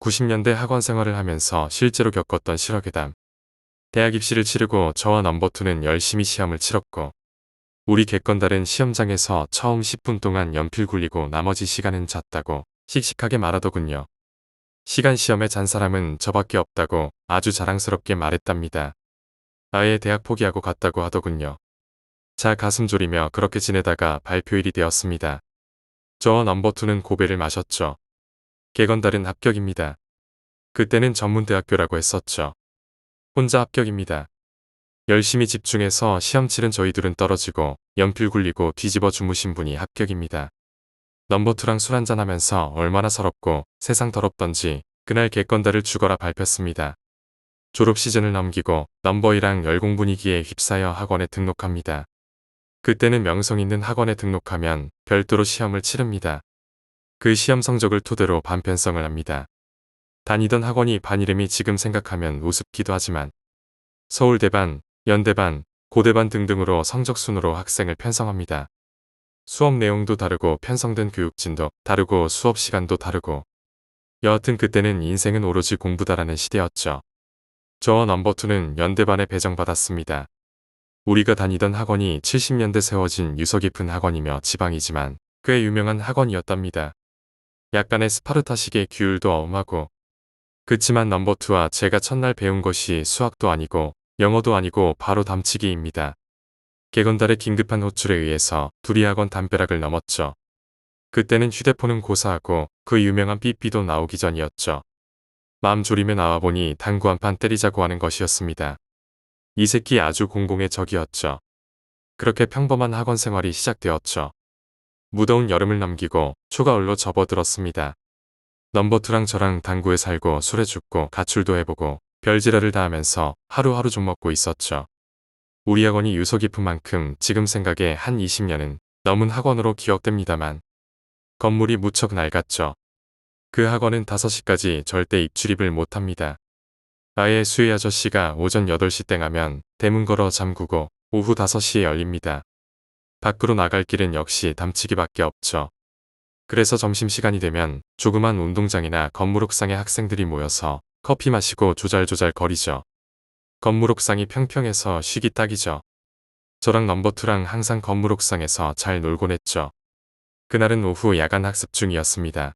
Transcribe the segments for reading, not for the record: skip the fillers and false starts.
90년대 학원 생활을 하면서 실제로 겪었던 실화괴담. 대학 입시를 치르고 저와 넘버2는 열심히 시험을 치렀고 우리 객건달은 시험장에서 처음 10분 동안 연필 굴리고 나머지 시간은 잤다고 씩씩하게 말하더군요. 시간 시험에 잔 사람은 저밖에 없다고 아주 자랑스럽게 말했답니다. 아예 대학 포기하고 갔다고 하더군요. 자 가슴 졸이며 그렇게 지내다가 발표일이 되었습니다. 저와 넘버2는 고배를 마셨죠. 객건달은 합격입니다. 그때는 전문대학교라고 했었죠. 혼자 합격입니다. 열심히 집중해서 시험 치른 저희 둘은 떨어지고 연필 굴리고 뒤집어 주무신 분이 합격입니다. 넘버2랑 술 한잔하면서 얼마나 서럽고 세상 더럽던지 그날 객건달을 죽어라 밟혔습니다. 졸업 시즌을 넘기고 넘버2랑 열공 분위기에 휩싸여 학원에 등록합니다. 그때는 명성 있는 학원에 등록하면 별도로 시험을 치릅니다. 그 시험 성적을 토대로 반편성을 합니다. 다니던 학원이 반 이름이 지금 생각하면 우습기도 하지만 서울대반, 연대반, 고대반 등등으로 성적 순으로 학생을 편성합니다. 수업 내용도 다르고 편성된 교육진도 다르고 수업 시간도 다르고 여하튼 그때는 인생은 오로지 공부다라는 시대였죠. 저와 넘버2는 연대반에 배정받았습니다. 우리가 다니던 학원이 70년대 세워진 유서 깊은 학원이며 지방이지만 꽤 유명한 학원이었답니다. 약간의 스파르타식의 규율도 엄하고 그치만 넘버2와 제가 첫날 배운 것이 수학도 아니고 영어도 아니고 바로 담치기입니다. 객건달의 긴급한 호출에 의해서 둘이 학원 담벼락을 넘었죠. 그때는 휴대폰은 고사하고 그 유명한 삐삐도 나오기 전이었죠. 마음 졸이며 나와보니 당구 한 판 때리자고 하는 것이었습니다. 이 새끼 아주 공공의 적이었죠. 그렇게 평범한 학원 생활이 시작되었죠. 무더운 여름을 넘기고 초가을로 접어들었습니다. 넘버2랑 저랑 당구에 살고 술에 죽고 가출도 해보고 별지랄을 다 하면서 하루하루 좀 먹고 있었죠. 우리 학원이 유서 깊은 만큼 지금 생각에 한 20년은 넘은 학원으로 기억됩니다만 건물이 무척 낡았죠. 그 학원은 5시까지 절대 입출입을 못합니다. 아예 수혜 아저씨가 오전 8시 땡 하면 대문 걸어 잠그고 오후 5시에 열립니다. 밖으로 나갈 길은 역시 담치기밖에 없죠. 그래서 점심시간이 되면 조그만 운동장이나 건물 옥상에 학생들이 모여서 커피 마시고 조잘조잘 거리죠. 건물 옥상이 평평해서 쉬기 딱이죠. 저랑 넘버2랑 항상 건물 옥상에서 잘 놀곤 했죠. 그날은 오후 야간 학습 중이었습니다.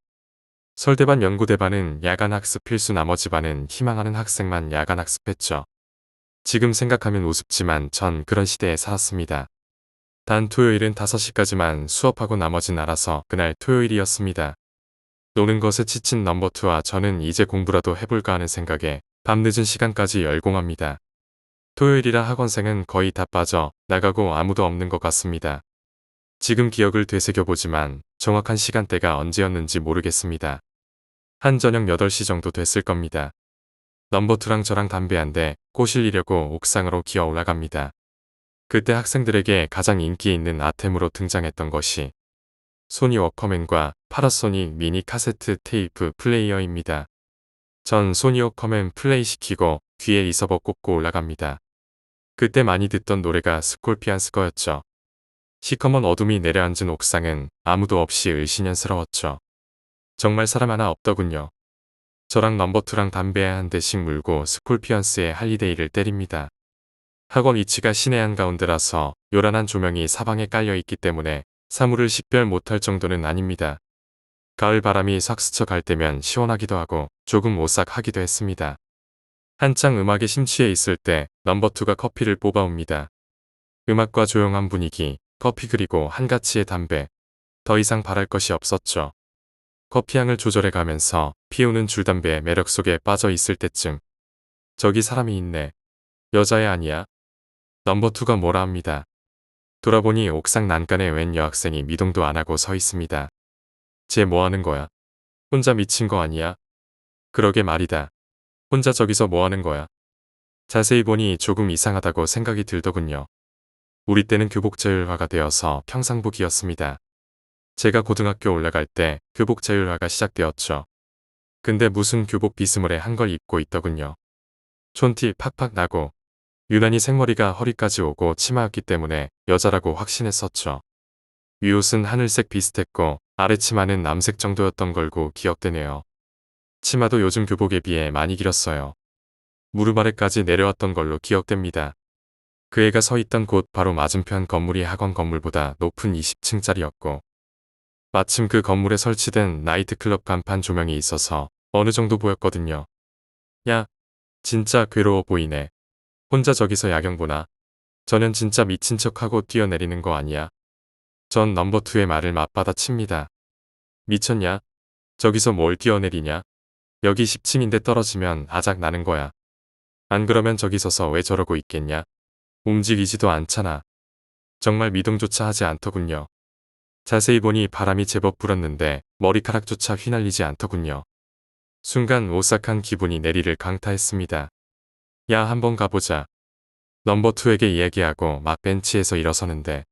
설대반 연구대반은 야간 학습 필수 나머지 반은 희망하는 학생만 야간 학습했죠. 지금 생각하면 우습지만 전 그런 시대에 살았습니다. 단 토요일은 5시까지만 수업하고 나머진 알아서 그날 토요일이었습니다. 노는 것에 지친 넘버2와 저는 이제 공부라도 해볼까 하는 생각에 밤늦은 시간까지 열공합니다. 토요일이라 학원생은 거의 다 빠져 나가고 아무도 없는 것 같습니다. 지금 기억을 되새겨보지만 정확한 시간대가 언제였는지 모르겠습니다. 한 저녁 8시 정도 됐을 겁니다. 넘버2랑 저랑 담배 한 대 꼬실리려고 옥상으로 기어 올라갑니다. 그때 학생들에게 가장 인기 있는 아템으로 등장했던 것이 소니 워커맨과 파라소닉 미니 카세트 테이프 플레이어입니다. 전 소니 워커맨 플레이시키고 귀에 리서버 꽂고 올라갑니다. 그때 많이 듣던 노래가 스콜피언스 거였죠. 시커먼 어둠이 내려앉은 옥상은 아무도 없이 을씨년스러웠죠. 정말 사람 하나 없더군요. 저랑 넘버2랑 담배 한 대씩 물고 스콜피언스의 할리데이를 때립니다. 학원 위치가 시내 한가운데라서 요란한 조명이 사방에 깔려있기 때문에 사물을 식별 못할 정도는 아닙니다. 가을 바람이 싹 스쳐갈 때면 시원하기도 하고 조금 오싹하기도 했습니다. 한창 음악에 심취해 있을 때 넘버2가 커피를 뽑아옵니다. 음악과 조용한 분위기, 커피 그리고 한가치의 담배. 더 이상 바랄 것이 없었죠. 커피향을 조절해 가면서 피우는 줄담배의 매력 속에 빠져 있을 때쯤 저기 사람이 있네. 여자애 아니야? 넘버2가 뭐라 합니다. 돌아보니 옥상 난간에 웬 여학생이 미동도 안 하고 서 있습니다. 쟤 뭐하는 거야? 혼자 미친 거 아니야? 그러게 말이다. 혼자 저기서 뭐하는 거야? 자세히 보니 조금 이상하다고 생각이 들더군요. 우리 때는 교복자율화가 되어서 평상복이었습니다. 제가 고등학교 올라갈 때 교복자율화가 시작되었죠. 근데 무슨 교복 비스무리한 한 걸 입고 있더군요. 촌티 팍팍 나고 유난히 생머리가 허리까지 오고 치마였기 때문에 여자라고 확신했었죠. 위옷은 하늘색 비슷했고 아래치마는 남색 정도였던 걸고 기억되네요. 치마도 요즘 교복에 비해 많이 길었어요. 무릎 아래까지 내려왔던 걸로 기억됩니다. 그 애가 서 있던 곳 바로 맞은편 건물이 학원 건물보다 높은 20층짜리였고 마침 그 건물에 설치된 나이트클럽 간판 조명이 있어서 어느 정도 보였거든요. 야, 진짜 괴로워 보이네. 혼자 저기서 야경 보나? 저는 진짜 미친 척하고 뛰어내리는 거 아니야? 전 넘버2의 말을 맞받아칩니다. 미쳤냐? 저기서 뭘 뛰어내리냐? 여기 10층인데 떨어지면 아작 나는 거야. 안 그러면 저기 서서 왜 저러고 있겠냐? 움직이지도 않잖아. 정말 미동조차 하지 않더군요. 자세히 보니 바람이 제법 불었는데 머리카락조차 휘날리지 않더군요. 순간 오싹한 기분이 내리를 강타했습니다. 야, 한번 가보자. 넘버2에게 이야기하고 막 벤치에서 일어서는데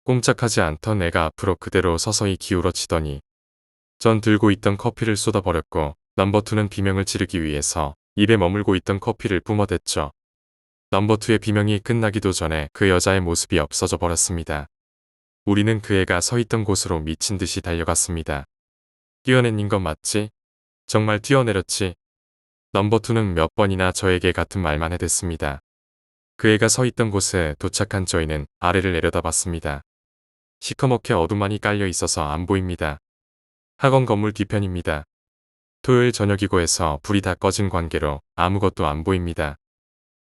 꼼짝하지 않던 애가 앞으로 그대로 서서히 기울어지더니 전 들고 있던 커피를 쏟아버렸고 넘버2는 비명을 지르기 위해서 입에 머물고 있던 커피를 뿜어댔죠. 넘버2의 비명이 끝나기도 전에 그 여자의 모습이 없어져 버렸습니다. 우리는 그 애가 서 있던 곳으로 미친 듯이 달려갔습니다. 뛰어내린 건 맞지? 정말 뛰어내렸지? 넘버2는 몇 번이나 저에게 같은 말만 해댔습니다. 그 애가 서 있던 곳에 도착한 저희는 아래를 내려다봤습니다. 시커멓게 어둠만이 깔려 있어서 안 보입니다. 학원 건물 뒤편입니다. 토요일 저녁이고 해서 불이 다 꺼진 관계로 아무것도 안 보입니다.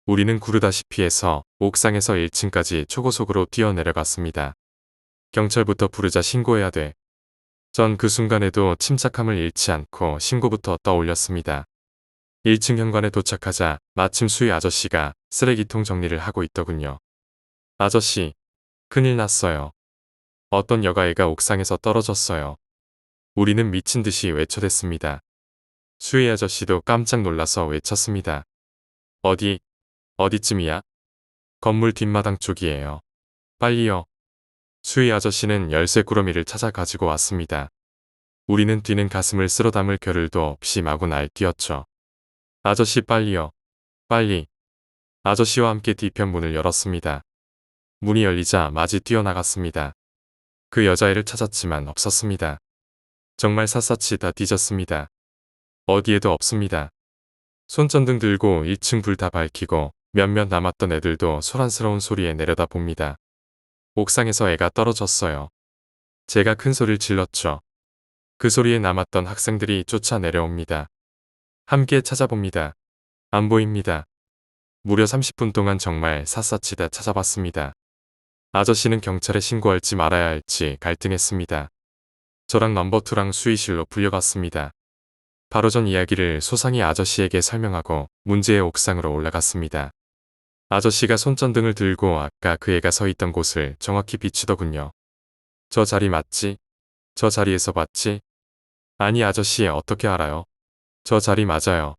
우리는 구르다시피 해서 옥상에서 1층까지 초고속으로 뛰어내려갔습니다. 경찰부터 부르자 신고해야 돼. 전 그 순간에도 침착함을 잃지 않고 신고부터 떠올렸습니다. 1층 현관에 도착하자 마침 수희 아저씨가 쓰레기통 정리를 하고 있더군요. 아저씨, 큰일 났어요. 어떤 여가애가 옥상에서 떨어졌어요. 우리는 미친 듯이 외쳐댔습니다. 수희 아저씨도 깜짝 놀라서 외쳤습니다. 어디쯤이야? 건물 뒷마당 쪽이에요. 빨리요. 수희 아저씨는 열쇠 꾸러미를 찾아 가지고 왔습니다. 우리는 뛰는 가슴을 쓸어 담을 겨를도 없이 마구 날뛰었죠. 아저씨 빨리요. 빨리. 아저씨와 함께 뒤편 문을 열었습니다. 문이 열리자 마지 뛰어나갔습니다. 그 여자애를 찾았지만 없었습니다. 정말 샅샅이 다 뒤졌습니다. 어디에도 없습니다. 손전등 들고 1층 불 다 밝히고 몇몇 남았던 애들도 소란스러운 소리에 내려다 봅니다. 옥상에서 애가 떨어졌어요. 제가 큰 소리를 질렀죠. 그 소리에 남았던 학생들이 쫓아 내려옵니다. 함께 찾아봅니다. 안 보입니다. 무려 30분 동안 정말 샅샅이 다 찾아봤습니다. 아저씨는 경찰에 신고할지 말아야 할지 갈등했습니다. 저랑 넘버2랑 수의실로 불려갔습니다. 바로 전 이야기를 소상히 아저씨에게 설명하고 문제의 옥상으로 올라갔습니다. 아저씨가 손전등을 들고 아까 그 애가 서 있던 곳을 정확히 비추더군요. 저 자리 맞지? 저 자리에서 봤지? 아니 아저씨 어떻게 알아요? 저 자리 맞아요.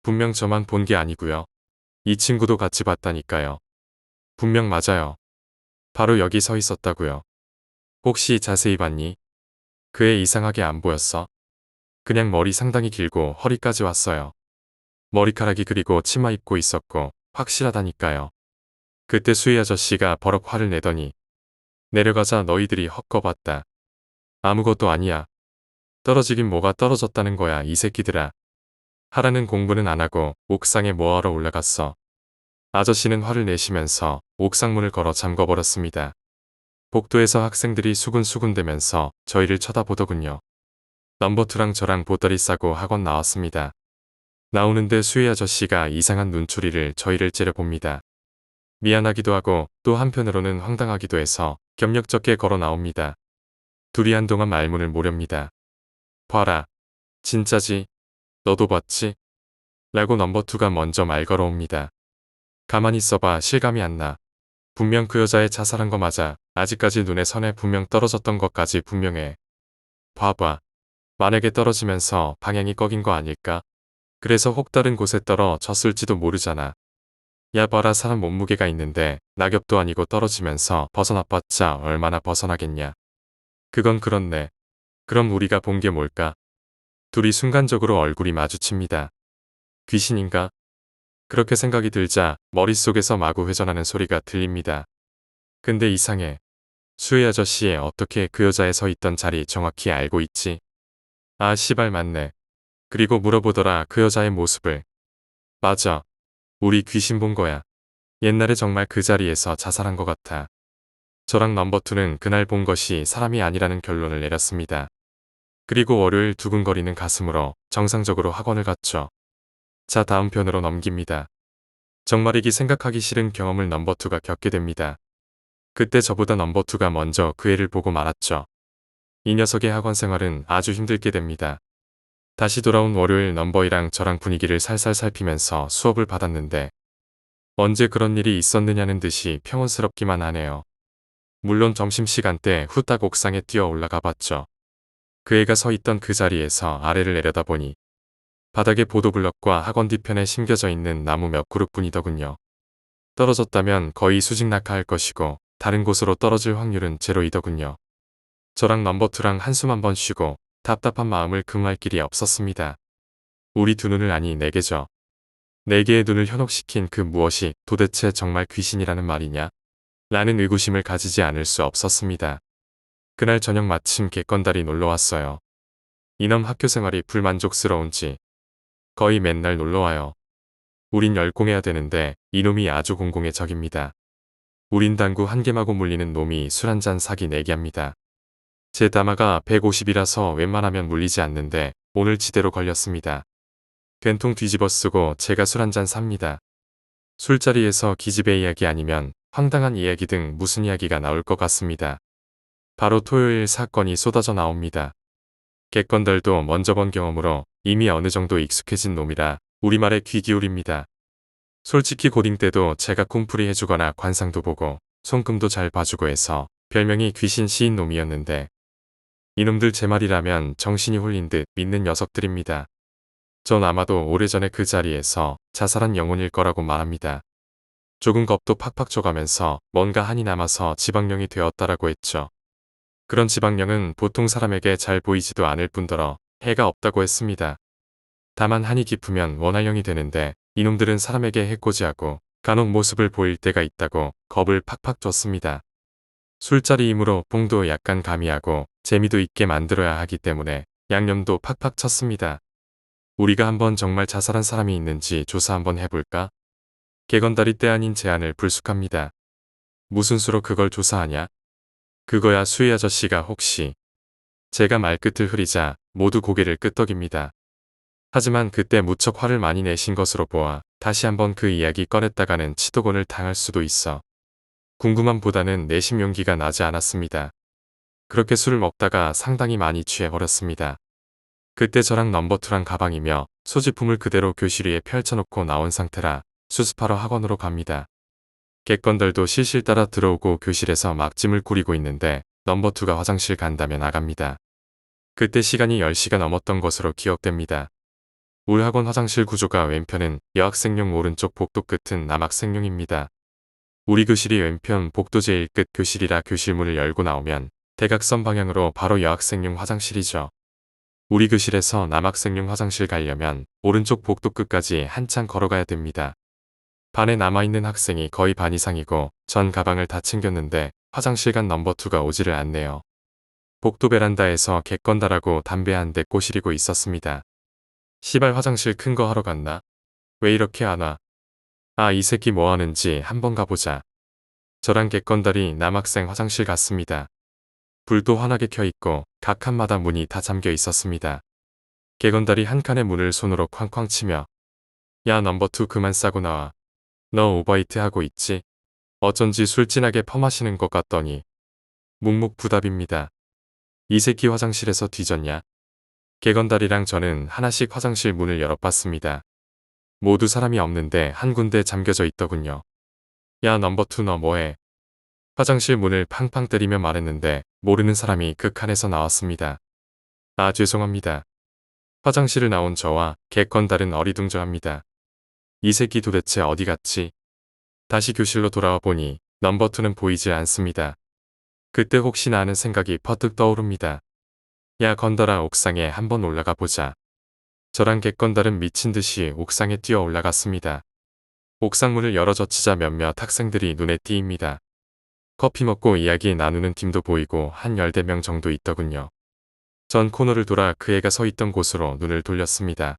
분명 저만 본 게 아니고요. 이 친구도 같이 봤다니까요. 분명 맞아요. 바로 여기 서 있었다고요. 혹시 자세히 봤니? 그 애 이상하게 안 보였어? 그냥 머리 상당히 길고 허리까지 왔어요. 머리카락이 그리고 치마 입고 있었고 확실하다니까요. 그때 수희 아저씨가 버럭 화를 내더니 내려가자 너희들이 헛거봤다. 아무것도 아니야. 떨어지긴 뭐가 떨어졌다는 거야 이 새끼들아. 하라는 공부는 안 하고 옥상에 뭐하러 올라갔어. 아저씨는 화를 내시면서 옥상문을 걸어 잠궈버렸습니다. 복도에서 학생들이 수군수군대면서 저희를 쳐다보더군요. 넘버2랑 저랑 보따리 싸고 학원 나왔습니다. 나오는데 수희 아저씨가 이상한 눈초리를 저희를 째려봅니다. 미안하기도 하고 또 한편으로는 황당하기도 해서 격력적게 걸어 나옵니다. 둘이 한동안 말문을 모렵니다. 봐라. 진짜지? 너도 봤지? 라고 넘버2가 먼저 말 걸어옵니다. 가만히 있어봐 실감이 안 나. 분명 그 여자애 자살한 거 맞아. 아직까지 눈에 선에 분명 떨어졌던 것까지 분명해. 봐봐. 만약에 떨어지면서 방향이 꺾인 거 아닐까? 그래서 혹 다른 곳에 떨어졌을지도 모르잖아. 야 봐라 사람 몸무게가 있는데 낙엽도 아니고 떨어지면서 벗어나봤자 얼마나 벗어나겠냐. 그건 그렇네. 그럼 우리가 본 게 뭘까? 둘이 순간적으로 얼굴이 마주칩니다. 귀신인가? 그렇게 생각이 들자 머릿속에서 마구 회전하는 소리가 들립니다. 근데 이상해. 수혜 아저씨 어떻게 그 여자애 서 있던 자리 정확히 알고 있지? 아 씨발 맞네. 그리고 물어보더라 그 여자의 모습을. 맞아. 우리 귀신 본 거야. 옛날에 정말 그 자리에서 자살한 것 같아. 저랑 넘버2는 그날 본 것이 사람이 아니라는 결론을 내렸습니다. 그리고 월요일 두근거리는 가슴으로 정상적으로 학원을 갔죠. 자, 다음 편으로 넘깁니다. 정말이기 생각하기 싫은 경험을 넘버2가 겪게 됩니다. 그때 저보다 넘버2가 먼저 그 애를 보고 말았죠. 이 녀석의 학원 생활은 아주 힘들게 됩니다. 다시 돌아온 월요일 넘버이랑 저랑 분위기를 살살 살피면서 수업을 받았는데 언제 그런 일이 있었느냐는 듯이 평온스럽기만 하네요. 물론 점심시간 때 후딱 옥상에 뛰어 올라가 봤죠. 그 애가 서 있던 그 자리에서 아래를 내려다보니 바닥에 보도블럭과 학원 뒤편에 심겨져 있는 나무 몇 그룹뿐이더군요. 떨어졌다면 거의 수직 낙하할 것이고 다른 곳으로 떨어질 확률은 제로이더군요. 저랑 넘버2랑 한숨 한번 쉬고 답답한 마음을 금할 길이 없었습니다. 우리 두 눈을 아니 네 개죠. 네 개의 눈을 현혹시킨 그 무엇이 도대체 정말 귀신이라는 말이냐? 라는 의구심을 가지지 않을 수 없었습니다. 그날 저녁 마침 객건달이 놀러왔어요. 이놈 학교 생활이 불만족스러운지 거의 맨날 놀러와요. 우린 열공해야 되는데 이놈이 아주 공공의 적입니다. 우린 당구 한 개마고 물리는 놈이 술 한잔 사기 내기 합니다. 제 다마가 150이라서 웬만하면 물리지 않는데 오늘 지대로 걸렸습니다. 된통 뒤집어 쓰고 제가 술 한잔 삽니다. 술자리에서 기집애 이야기 아니면 황당한 이야기 등 무슨 이야기가 나올 것 같습니다. 바로 토요일 사건이 쏟아져 나옵니다. 객건달도 먼저 본 경험으로 이미 어느 정도 익숙해진 놈이라 우리말에 귀 기울입니다. 솔직히 고딩 때도 제가 꿈풀이 해주거나 관상도 보고 손금도 잘 봐주고 해서 별명이 귀신 시인 놈이었는데 이놈들 제 말이라면 정신이 홀린 듯 믿는 녀석들입니다. 전 아마도 오래전에 그 자리에서 자살한 영혼일 거라고 말합니다. 조금 겁도 팍팍 줘가면서 뭔가 한이 남아서 지방령이 되었다라고 했죠. 그런 지방령은 보통 사람에게 잘 보이지도 않을 뿐더러 해가 없다고 했습니다. 다만 한이 깊으면 원활령이 되는데 이놈들은 사람에게 해코지하고 간혹 모습을 보일 때가 있다고 겁을 팍팍 줬습니다. 술자리이므로 뽕도 약간 가미하고 재미도 있게 만들어야 하기 때문에 양념도 팍팍 쳤습니다. 우리가 한번 정말 자살한 사람이 있는지 조사 한번 해볼까? 개건다리 때 아닌 제안을 불쑥합니다. 무슨 수로 그걸 조사하냐? 그거야 수희 아저씨가 혹시. 제가 말끝을 흐리자 모두 고개를 끄덕입니다. 하지만 그때 무척 화를 많이 내신 것으로 보아 다시 한번 그 이야기 꺼냈다가는 치도곤을 당할 수도 있어 궁금함보다는 내심 용기가 나지 않았습니다. 그렇게 술을 먹다가 상당히 많이 취해버렸습니다. 그때 저랑 넘버2랑 가방이며 소지품을 그대로 교실 위에 펼쳐놓고 나온 상태라 수습하러 학원으로 갑니다. 객건들도 실실 따라 들어오고 교실에서 막 짐을 꾸리고 있는데 넘버2가 화장실 간다며 나갑니다. 그때 시간이 10시가 넘었던 것으로 기억됩니다. 우리 학원 화장실 구조가 왼편은 여학생용 오른쪽 복도 끝은 남학생용입니다. 우리 교실이 왼편 복도 제일 끝 교실이라 교실 문을 열고 나오면 대각선 방향으로 바로 여학생용 화장실이죠. 우리 교실에서 남학생용 화장실 가려면 오른쪽 복도 끝까지 한참 걸어가야 됩니다. 반에 남아있는 학생이 거의 반 이상이고 전 가방을 다 챙겼는데 화장실 간 넘버2가 오지를 않네요. 복도 베란다에서 객건달하고 담배 한 대 꼬시리고 있었습니다. 시발 화장실 큰 거 하러 갔나? 왜 이렇게 안 와? 아, 이 새끼 뭐 하는지 한번 가보자. 저랑 객건달이 남학생 화장실 갔습니다. 불도 환하게 켜있고 각 칸마다 문이 다 잠겨 있었습니다. 객건달이 한 칸의 문을 손으로 쾅쾅 치며 야 넘버2 그만 싸고 나와. 너 오버히트 하고 있지? 어쩐지 술 진하게 퍼마시는 것 같더니 묵묵부답입니다. 이 새끼 화장실에서 뒤졌냐? 객건달이랑 저는 하나씩 화장실 문을 열어봤습니다. 모두 사람이 없는데 한 군데 잠겨져 있더군요. 야 넘버2 너 뭐해? 화장실 문을 팡팡 때리며 말했는데 모르는 사람이 그 칸에서 나왔습니다. 아 죄송합니다. 화장실을 나온 저와 객건달은 어리둥절합니다. 이 새끼 도대체 어디 갔지? 다시 교실로 돌아와 보니 넘버2는 보이지 않습니다. 그때 혹시나 하는 생각이 퍼뜩 떠오릅니다. 야 건달아 옥상에 한번 올라가 보자. 저랑 객건달은 미친 듯이 옥상에 뛰어 올라갔습니다. 옥상문을 열어젖히자 몇몇 학생들이 눈에 띄입니다. 커피 먹고 이야기 나누는 팀도 보이고 한 10대 명 정도 있더군요. 전 코너를 돌아 그 애가 서 있던 곳으로 눈을 돌렸습니다.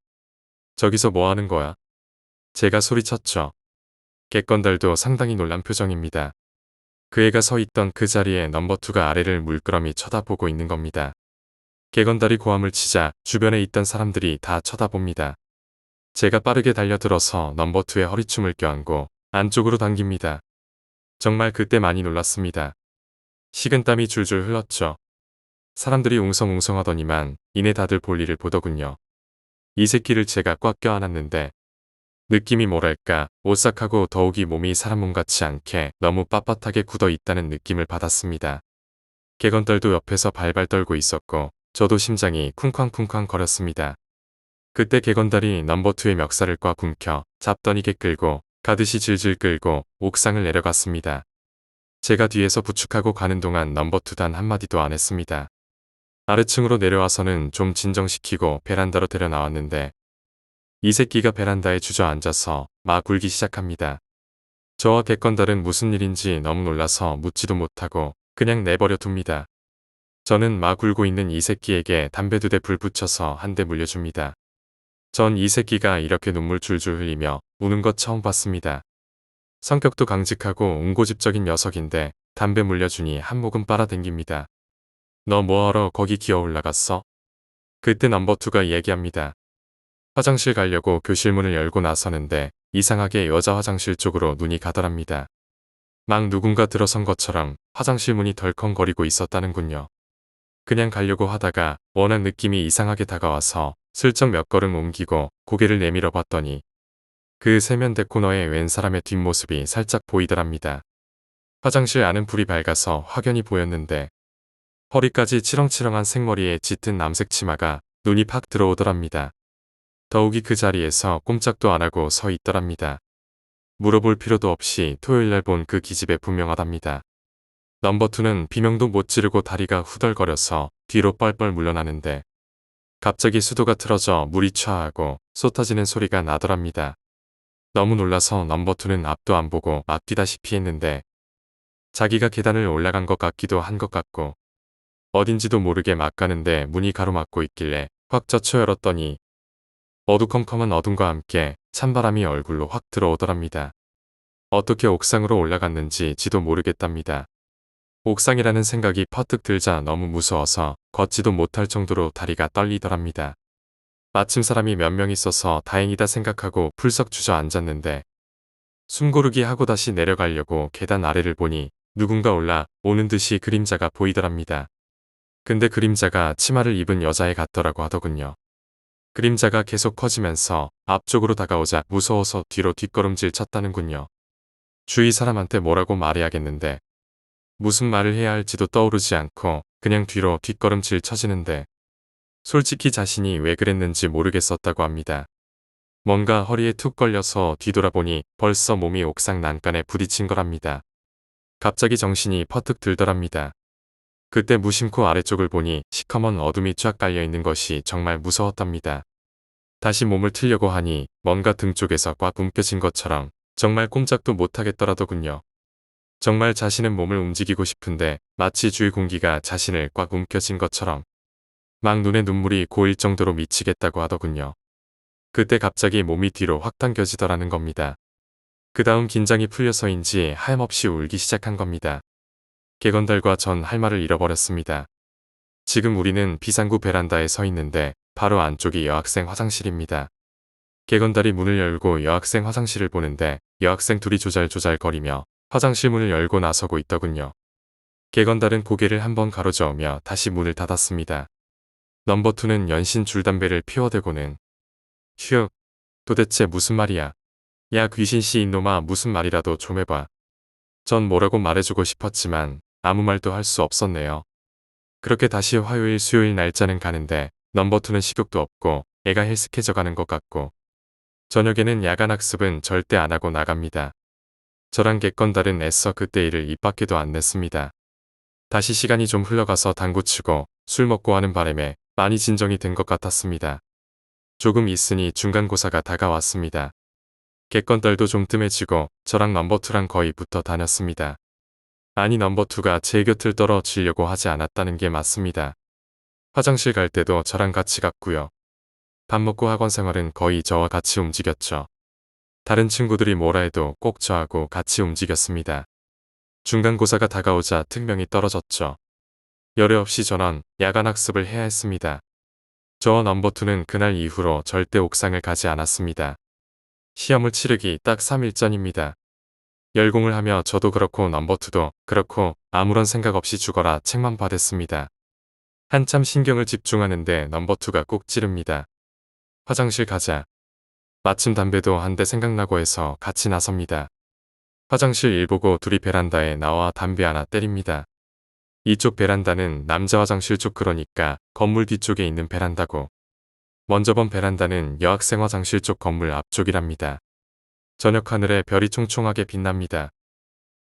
저기서 뭐 하는 거야? 제가 소리쳤죠. 객건달도 상당히 놀란 표정입니다. 그 애가 서 있던 그 자리에 넘버2가 아래를 물끄러미 쳐다보고 있는 겁니다. 객건달이 고함을 치자 주변에 있던 사람들이 다 쳐다봅니다. 제가 빠르게 달려들어서 넘버2의 허리춤을 껴안고 안쪽으로 당깁니다. 정말 그때 많이 놀랐습니다. 식은땀이 줄줄 흘렀죠. 사람들이 웅성웅성하더니만 이내 다들 볼일을 보더군요. 이 새끼를 제가 꽉 껴안았는데 느낌이 뭐랄까 오싹하고 더욱이 몸이 사람 몸 같지 않게 너무 빳빳하게 굳어 있다는 느낌을 받았습니다. 객건달도 옆에서 발발 떨고 있었고 저도 심장이 쿵쾅쿵쾅 거렸습니다. 그때 객건달이 넘버2의 멱살을 꽉 움켜 잡더니게 끌고 가듯이 질질 끌고 옥상을 내려갔습니다. 제가 뒤에서 부축하고 가는 동안 넘버2 단 한마디도 안 했습니다. 아래층으로 내려와서는 좀 진정시키고 베란다로 데려나왔는데 이 새끼가 베란다에 주저앉아서 막 울기 시작합니다. 저와 객건달은 무슨 일인지 너무 놀라서 묻지도 못하고 그냥 내버려 둡니다. 저는 막 울고 있는 이 새끼에게 담배 2대 불 붙여서 한 대 물려줍니다. 전 이 새끼가 이렇게 눈물 줄줄 흘리며 우는 것 처음 봤습니다. 성격도 강직하고 옹고집적인 녀석인데 담배 물려주니 한 모금 빨아당깁니다. 너 뭐하러 거기 기어 올라갔어? 그때 넘버2가 얘기합니다. 화장실 가려고 교실 문을 열고 나서는데 이상하게 여자 화장실 쪽으로 눈이 가더랍니다. 막 누군가 들어선 것처럼 화장실 문이 덜컹거리고 있었다는군요. 그냥 가려고 하다가 워낙 느낌이 이상하게 다가와서 슬쩍 몇 걸음 옮기고 고개를 내밀어 봤더니 그 세면대 코너에 웬 사람의 뒷모습이 살짝 보이더랍니다. 화장실 안은 불이 밝아서 확연히 보였는데 허리까지 치렁치렁한 생머리에 짙은 남색 치마가 눈이 팍 들어오더랍니다. 더욱이 그 자리에서 꼼짝도 안 하고 서 있더랍니다. 물어볼 필요도 없이 토요일날 본 그 기집애 분명하답니다. 넘버2는 비명도 못 지르고 다리가 후덜거려서 뒤로 뻘뻘 물러나는데 갑자기 수도가 틀어져 물이 촤하고 쏟아지는 소리가 나더랍니다. 너무 놀라서 넘버2는 앞도 안 보고 막 뛰다시피 했는데 자기가 계단을 올라간 것 같기도 한 것 같고 어딘지도 모르게 막 가는데 문이 가로막고 있길래 확 젖혀 열었더니 어두컴컴한 어둠과 함께 찬바람이 얼굴로 확 들어오더랍니다. 어떻게 옥상으로 올라갔는지 지도 모르겠답니다. 옥상이라는 생각이 퍼뜩 들자 너무 무서워서 걷지도 못할 정도로 다리가 떨리더랍니다. 마침 사람이 몇 명 있어서 다행이다 생각하고 풀썩 주저앉았는데 숨고르기 하고 다시 내려가려고 계단 아래를 보니 누군가 올라오는 듯이 그림자가 보이더랍니다. 근데 그림자가 치마를 입은 여자애 같더라고 하더군요. 그림자가 계속 커지면서 앞쪽으로 다가오자 무서워서 뒤로 뒷걸음질 쳤다는군요. 주위 사람한테 뭐라고 말해야겠는데 무슨 말을 해야 할지도 떠오르지 않고 그냥 뒤로 뒷걸음질 쳐지는데 솔직히 자신이 왜 그랬는지 모르겠었다고 합니다. 뭔가 허리에 툭 걸려서 뒤돌아보니 벌써 몸이 옥상 난간에 부딪힌 거랍니다. 갑자기 정신이 퍼뜩 들더랍니다. 그때 무심코 아래쪽을 보니 시커먼 어둠이 쫙 깔려있는 것이 정말 무서웠답니다. 다시 몸을 틀려고 하니 뭔가 등 쪽에서 꽉 움켜쥔 것처럼 정말 꼼짝도 못하겠더라더군요. 정말 자신은 몸을 움직이고 싶은데 마치 주위 공기가 자신을 꽉 움켜쥔 것처럼 막 눈에 눈물이 고일 정도로 미치겠다고 하더군요. 그때 갑자기 몸이 뒤로 확 당겨지더라는 겁니다. 그 다음 긴장이 풀려서인지 하염없이 울기 시작한 겁니다. 객건달과 전 할 말을 잃어버렸습니다. 지금 우리는 비상구 베란다에 서 있는데 바로 안쪽이 여학생 화장실입니다. 객건달이 문을 열고 여학생 화장실을 보는데 여학생 둘이 조잘조잘 거리며 화장실 문을 열고 나서고 있더군요. 객건달은 고개를 한번 가로저으며 다시 문을 닫았습니다. 넘버2는 연신 줄담배를 피워대고는 휴, 도대체 무슨 말이야. 야 귀신씨 이놈아 무슨 말이라도 좀 해봐. 전 뭐라고 말해주고 싶었지만 아무 말도 할 수 없었네요. 그렇게 다시 화요일 수요일 날짜는 가는데 넘버2는 식욕도 없고 애가 헬스케져 가는 것 같고 저녁에는 야간 학습은 절대 안 하고 나갑니다. 저랑 객건달은 애써 그때 일을 입 밖에도 안 냈습니다. 다시 시간이 좀 흘러가서 당구치고 술 먹고 하는 바람에 많이 진정이 된 것 같았습니다. 조금 있으니 중간고사가 다가왔습니다. 객건달도 좀 뜸해지고 저랑 넘버2랑 거의 붙어 다녔습니다. 아니 넘버2가 제 곁을 떨어지려고 하지 않았다는 게 맞습니다. 화장실 갈 때도 저랑 같이 갔고요. 밥 먹고 학원 생활은 거의 저와 같이 움직였죠. 다른 친구들이 뭐라 해도 꼭 저하고 같이 움직였습니다. 중간고사가 다가오자 특명이 떨어졌죠. 열애 없이 전원 야간 학습을 해야 했습니다. 저와 넘버2는 그날 이후로 절대 옥상을 가지 않았습니다. 시험을 치르기 딱 3일 전입니다. 열공을 하며 저도 그렇고 넘버2도 그렇고 아무런 생각 없이 죽어라 책만 받았습니다. 한참 신경을 집중하는데 넘버2가 꼭 찌릅니다. 화장실 가자. 마침 담배도 한 대 생각나고 해서 같이 나섭니다. 화장실 일 보고 둘이 베란다에 나와 담배 하나 때립니다. 이쪽 베란다는 남자 화장실 쪽 그러니까 건물 뒤쪽에 있는 베란다고. 먼저 본 베란다는 여학생 화장실 쪽 건물 앞쪽이랍니다. 저녁 하늘에 별이 총총하게 빛납니다.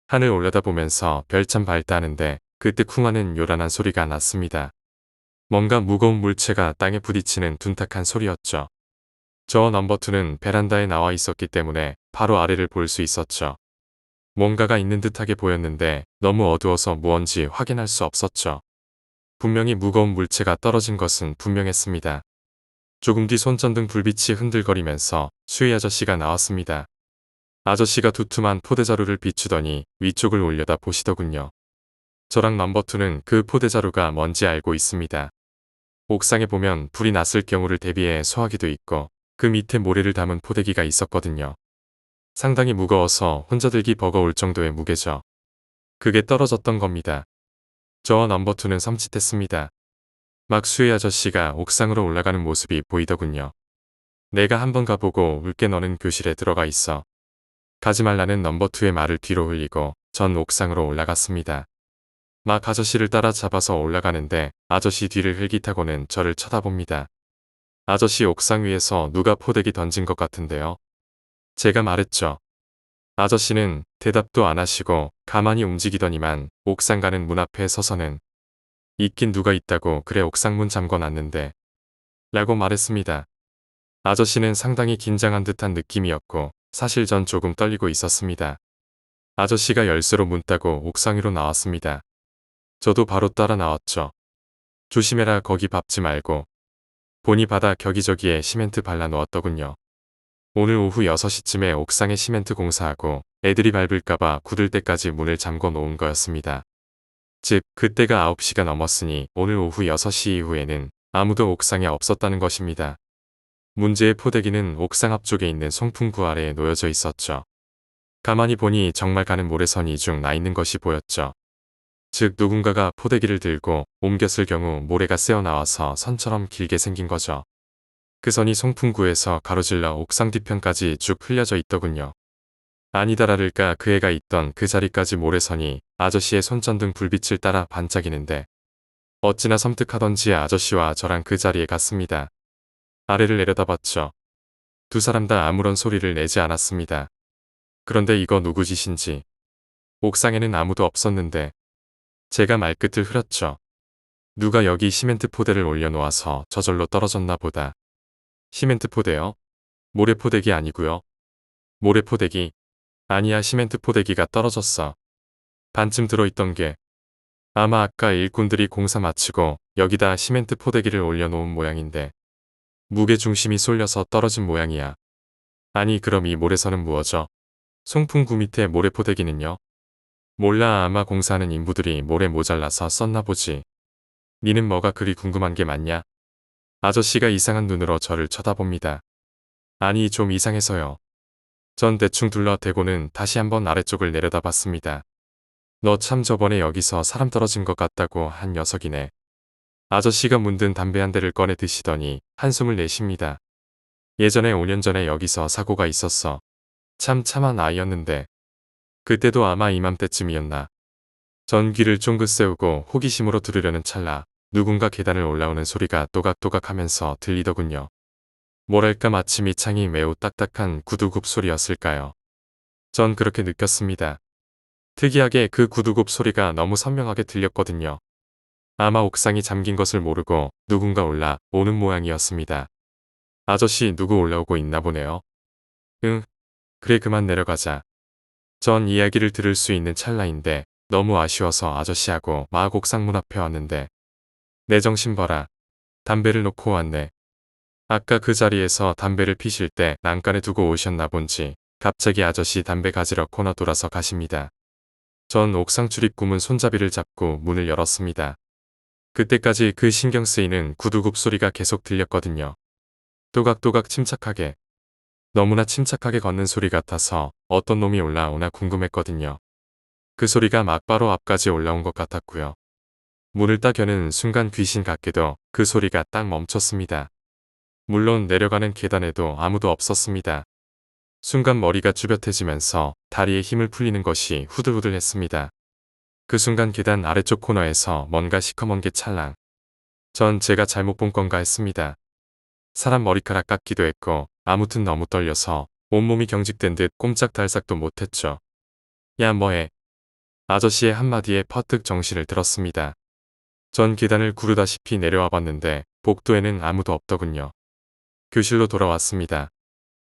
하늘 올려다보면서 별참 밝다는데 그때 쿵 하는 요란한 소리가 났습니다. 뭔가 무거운 물체가 땅에 부딪히는 둔탁한 소리였죠. 저 넘버2는 베란다에 나와 있었기 때문에 바로 아래를 볼 수 있었죠. 뭔가가 있는 듯하게 보였는데 너무 어두워서 무언지 확인할 수 없었죠. 분명히 무거운 물체가 떨어진 것은 분명했습니다. 조금 뒤 손전등 불빛이 흔들거리면서 수희 아저씨가 나왔습니다. 아저씨가 두툼한 포대자루를 비추더니 위쪽을 올려다 보시더군요. 저랑 넘버2는 그 포대자루가 뭔지 알고 있습니다. 옥상에 보면 불이 났을 경우를 대비해 소화기도 있고 그 밑에 모래를 담은 포대기가 있었거든요. 상당히 무거워서 혼자 들기 버거울 정도의 무게죠. 그게 떨어졌던 겁니다. 저와 넘버2는 섬찟했습니다. 막 수혜 아저씨가 옥상으로 올라가는 모습이 보이더군요. 내가 한번 가보고 올게 너는 교실에 들어가 있어. 가지 말라는 넘버2의 말을 뒤로 흘리고 전 옥상으로 올라갔습니다. 막 아저씨를 따라 잡아서 올라가는데 아저씨 뒤를 흘깃하고는 저를 쳐다봅니다. 아저씨 옥상 위에서 누가 포대기 던진 것 같은데요. 제가 말했죠. 아저씨는 대답도 안 하시고 가만히 움직이더니만 옥상 가는 문 앞에 서서는 있긴 누가 있다고 그래 옥상 문 잠궈놨는데 라고 말했습니다. 아저씨는 상당히 긴장한 듯한 느낌이었고 사실 전 조금 떨리고 있었습니다. 아저씨가 열쇠로 문 따고 옥상 위로 나왔습니다. 저도 바로 따라 나왔죠. 조심해라 거기 밟지 말고. 보니 바다 여기저기에 시멘트 발라 놓았더군요. 오늘 오후 6시쯤에 옥상에 시멘트 공사하고 애들이 밟을까봐 굳을 때까지 문을 잠궈 놓은 거였습니다. 즉 그때가 9시가 넘었으니 오늘 오후 6시 이후에는 아무도 옥상에 없었다는 것입니다. 문제의 포대기는 옥상 앞쪽에 있는 송풍구 아래에 놓여져 있었죠. 가만히 보니 정말 가는 모래선이 이중 나 있는 것이 보였죠. 즉 누군가가 포대기를 들고 옮겼을 경우 모래가 새어나와서 선처럼 길게 생긴 거죠. 그 선이 송풍구에서 가로질러 옥상 뒤편까지 쭉 흘려져 있더군요. 아니다라를까 그 애가 있던 그 자리까지 모래선이 아저씨의 손전등 불빛을 따라 반짝이는데 어찌나 섬뜩하던지 아저씨와 저랑 그 자리에 갔습니다. 아래를 내려다봤죠. 두 사람 다 아무런 소리를 내지 않았습니다. 그런데 이거 누구 짓인지. 옥상에는 아무도 없었는데 제가 말끝을 흐렸죠. 누가 여기 시멘트 포대를 올려놓아서 저절로 떨어졌나 보다. 시멘트 포대요? 모래 포대기 아니고요. 모래 포대기. 아니야 시멘트 포대기가 떨어졌어. 반쯤 들어있던 게. 아마 아까 일꾼들이 공사 마치고 여기다 시멘트 포대기를 올려놓은 모양인데 무게중심이 쏠려서 떨어진 모양이야. 아니 그럼 이 모래선은 무엇죠? 송풍구 밑에 모래 포대기는요? 몰라 아마 공사하는 인부들이 모래 모자라서 썼나 보지. 니는 뭐가 그리 궁금한 게 많냐? 아저씨가 이상한 눈으로 저를 쳐다봅니다. 아니 좀 이상해서요. 전 대충 둘러대고는 다시 한번 아래쪽을 내려다봤습니다. 너 참 저번에 여기서 사람 떨어진 것 같다고 한 녀석이네. 아저씨가 문든 담배 한 대를 꺼내 드시더니 한숨을 내쉽니다. 예전에 5년 전에 여기서 사고가 있었어. 참 참한 아이였는데. 그때도 아마 이맘때쯤이었나. 전 귀를 쫑긋 세우고 호기심으로 들으려는 찰나 누군가 계단을 올라오는 소리가 또각또각 하면서 들리더군요. 뭐랄까 마치 밑창이 매우 딱딱한 구두굽 소리였을까요. 전 그렇게 느꼈습니다. 특이하게 그 구두굽 소리가 너무 선명하게 들렸거든요. 아마 옥상이 잠긴 것을 모르고 누군가 올라오는 모양이었습니다. 아저씨 누구 올라오고 있나 보네요. 응. 그래 그만 내려가자. 전 이야기를 들을 수 있는 찰나인데 너무 아쉬워서 아저씨하고 막 옥상 문 앞에 왔는데 내 정신 봐라. 담배를 놓고 왔네. 아까 그 자리에서 담배를 피실 때 난간에 두고 오셨나 본지 갑자기 아저씨 담배 가지러 코너 돌아서 가십니다. 전 옥상 출입구문 손잡이를 잡고 문을 열었습니다. 그때까지 그 신경 쓰이는 구두굽 소리가 계속 들렸거든요. 또각또각 침착하게, 너무나 침착하게 걷는 소리 같아서 어떤 놈이 올라오나 궁금했거든요. 그 소리가 막바로 앞까지 올라온 것 같았고요. 문을 딱 여는 순간 귀신 같게도 그 소리가 딱 멈췄습니다. 물론 내려가는 계단에도 아무도 없었습니다. 순간 머리가 쭈뼛해지면서 다리에 힘을 풀리는 것이 후들후들했습니다. 그 순간 계단 아래쪽 코너에서 뭔가 시커먼 게 찰랑. 전 제가 잘못 본 건가 했습니다. 사람 머리카락 같기도 했고 아무튼 너무 떨려서 온몸이 경직된 듯 꼼짝달싹도 못했죠. 야 뭐해. 아저씨의 한마디에 퍼뜩 정신을 들었습니다. 전 계단을 구르다시피 내려와 봤는데 복도에는 아무도 없더군요. 교실로 돌아왔습니다.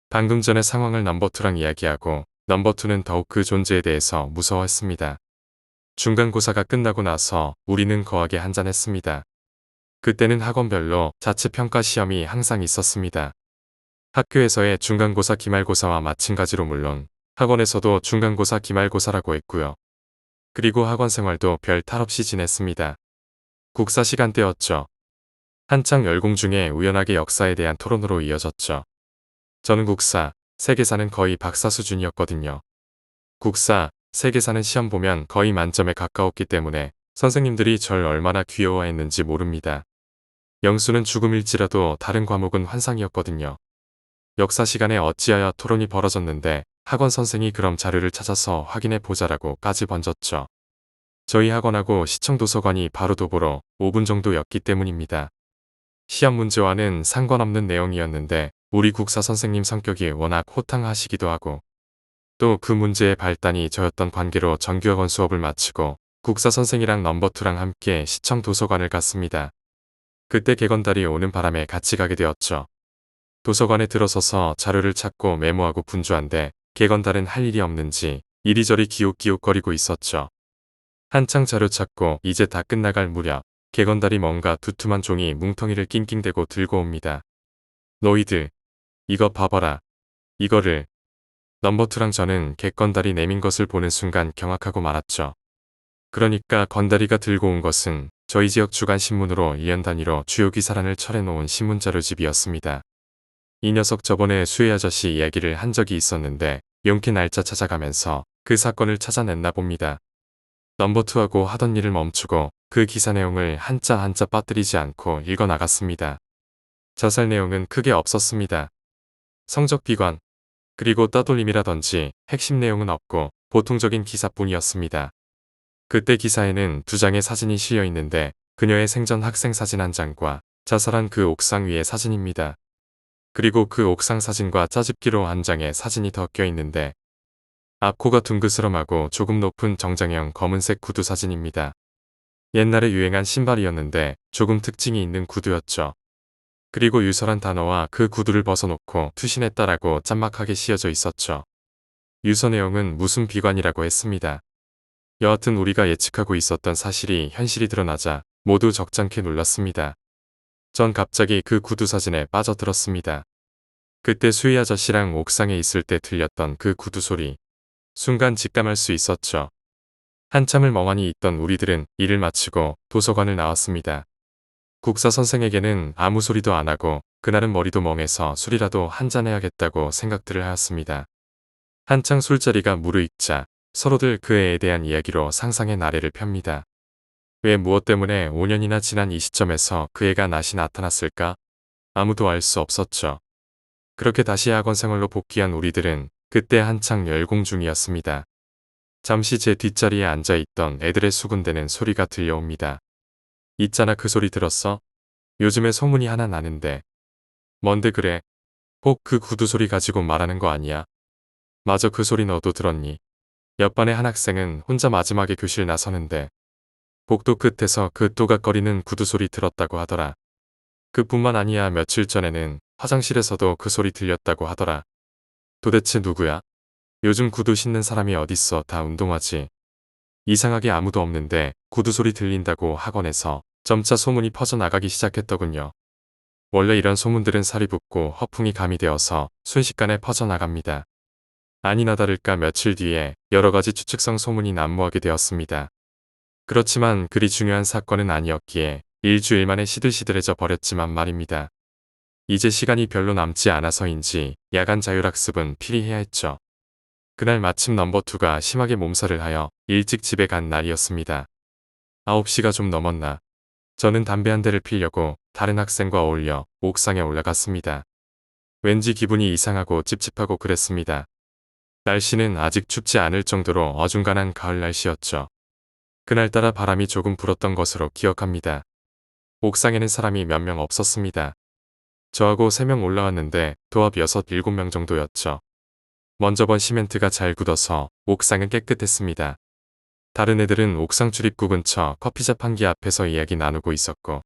방금 전의 상황을 넘버2랑 이야기하고 넘버2는 더욱 그 존재에 대해서 무서워했습니다. 중간고사가 끝나고 나서 우리는 거하게 한잔했습니다. 그때는 학원별로 자체평가 시험이 항상 있었습니다. 학교에서의 중간고사 기말고사와 마찬가지로 물론 학원에서도 중간고사 기말고사라고 했고요. 그리고 학원 생활도 별 탈 없이 지냈습니다. 국사 시간대였죠. 한창 열공 중에 우연하게 역사에 대한 토론으로 이어졌죠. 저는 국사, 세계사는 거의 박사 수준이었거든요. 국사, 세계사는 시험 보면 거의 만점에 가까웠기 때문에 선생님들이 절 얼마나 귀여워했는지 모릅니다. 영수는 죽음일지라도 다른 과목은 환상이었거든요. 역사 시간에 어찌하여 토론이 벌어졌는데 학원 선생이 그럼 자료를 찾아서 확인해 보자라고까지 번졌죠. 저희 학원하고 시청도서관이 바로 도보로 5분 정도였기 때문입니다. 시험 문제와는 상관없는 내용이었는데 우리 국사 선생님 성격이 워낙 호탕하시기도 하고 또 그 문제의 발단이 저였던 관계로 정규학원 수업을 마치고 국사 선생이랑 넘버2랑 함께 시청도서관을 갔습니다. 그때 개건달이 오는 바람에 같이 가게 되었죠. 도서관에 들어서서 자료를 찾고 메모하고 분주한데 개건달은 할 일이 없는지 이리저리 기웃기웃거리고 있었죠. 한창 자료 찾고 이제 다 끝나갈 무렵 개건달이 뭔가 두툼한 종이 뭉텅이를 낑낑대고 들고 옵니다. 너희들 이거 봐봐라. 이거를. 넘버2랑 저는 개건달이 내민 것을 보는 순간 경악하고 말았죠. 그러니까 건달이가 들고 온 것은 저희 지역 주간신문으로 1년 단위로 주요 기사란을 철해놓은 신문자료집이었습니다. 이 녀석 저번에 수혜 아저씨 이야기를 한 적이 있었는데 용케 날짜 찾아가면서 그 사건을 찾아냈나 봅니다. 넘버2하고 하던 일을 멈추고 그 기사 내용을 한자 한자 빠뜨리지 않고 읽어나갔습니다. 자세한 내용은 크게 없었습니다. 성적 비관, 그리고 따돌림이라든지 핵심 내용은 없고 보통적인 기사뿐이었습니다. 그때 기사에는 2장의 사진이 실려 있는데 그녀의 생전 학생 사진 한 장과 자살한 그 옥상 위의 사진입니다. 그리고 그 옥상 사진과 짜집기로 한 장의 사진이 더 껴있는데 앞코가 둥그스름하고 조금 높은 정장형 검은색 구두 사진입니다. 옛날에 유행한 신발이었는데 조금 특징이 있는 구두였죠. 그리고 유서란 단어와 그 구두를 벗어놓고 투신했다라고 짤막하게 씌어져 있었죠. 유서 내용은 무슨 비관이라고 했습니다. 여하튼 우리가 예측하고 있었던 사실이 현실이 드러나자 모두 적잖게 놀랐습니다. 전 갑자기 그 구두 사진에 빠져들었습니다. 그때 수희 아저씨랑 옥상에 있을 때 들렸던 그 구두 소리. 순간 직감할 수 있었죠. 한참을 멍하니 있던 우리들은 일을 마치고 도서관을 나왔습니다. 국사 선생에게는 아무 소리도 안 하고 그날은 머리도 멍해서 술이라도 한잔해야겠다고 생각들을 하였습니다. 한창 술자리가 무르익자 서로들 그 애에 대한 이야기로 상상의 나래를 펴니다. 왜 무엇 때문에 5년이나 지난 이 시점에서 그 애가 다시 나타났을까? 아무도 알 수 없었죠. 그렇게 다시 학원 생활로 복귀한 우리들은 그때 한창 열공 중이었습니다. 잠시 제 뒷자리에 앉아있던 애들의 수군대는 소리가 들려옵니다. 있잖아 그 소리 들었어? 요즘에 소문이 하나 나는데. 뭔데 그래? 혹 그 구두 소리 가지고 말하는 거 아니야? 맞아 그 소리 너도 들었니? 옆반의 한 학생은 혼자 마지막에 교실 나서는데 복도 끝에서 그 또각거리는 구두 소리 들었다고 하더라. 그뿐만 아니야 며칠 전에는 화장실에서도 그 소리 들렸다고 하더라. 도대체 누구야? 요즘 구두 신는 사람이 어딨어 다 운동하지. 이상하게 아무도 없는데 구두 소리 들린다고 학원에서 점차 소문이 퍼져나가기 시작했더군요. 원래 이런 소문들은 살이 붙고 허풍이 가미되어서 순식간에 퍼져나갑니다. 아니나 다를까 며칠 뒤에 여러 가지 추측성 소문이 난무하게 되었습니다. 그렇지만 그리 중요한 사건은 아니었기에 일주일 만에 시들시들해져 버렸지만 말입니다. 이제 시간이 별로 남지 않아서인지 야간 자율학습은 필히 해야 했죠. 그날 마침 넘버2가 심하게 몸살을 하여 일찍 집에 간 날이었습니다. 9시가 좀 넘었나. 저는 담배 한 대를 피려고 다른 학생과 어울려 옥상에 올라갔습니다. 왠지 기분이 이상하고 찝찝하고 그랬습니다. 날씨는 아직 춥지 않을 정도로 어중간한 가을 날씨였죠. 그날따라 바람이 조금 불었던 것으로 기억합니다. 옥상에는 사람이 몇 명 없었습니다. 저하고 3명 올라왔는데 도합 6, 7명 정도였죠. 먼저 번 시멘트가 잘 굳어서 옥상은 깨끗했습니다. 다른 애들은 옥상 출입구 근처 커피 자판기 앞에서 이야기 나누고 있었고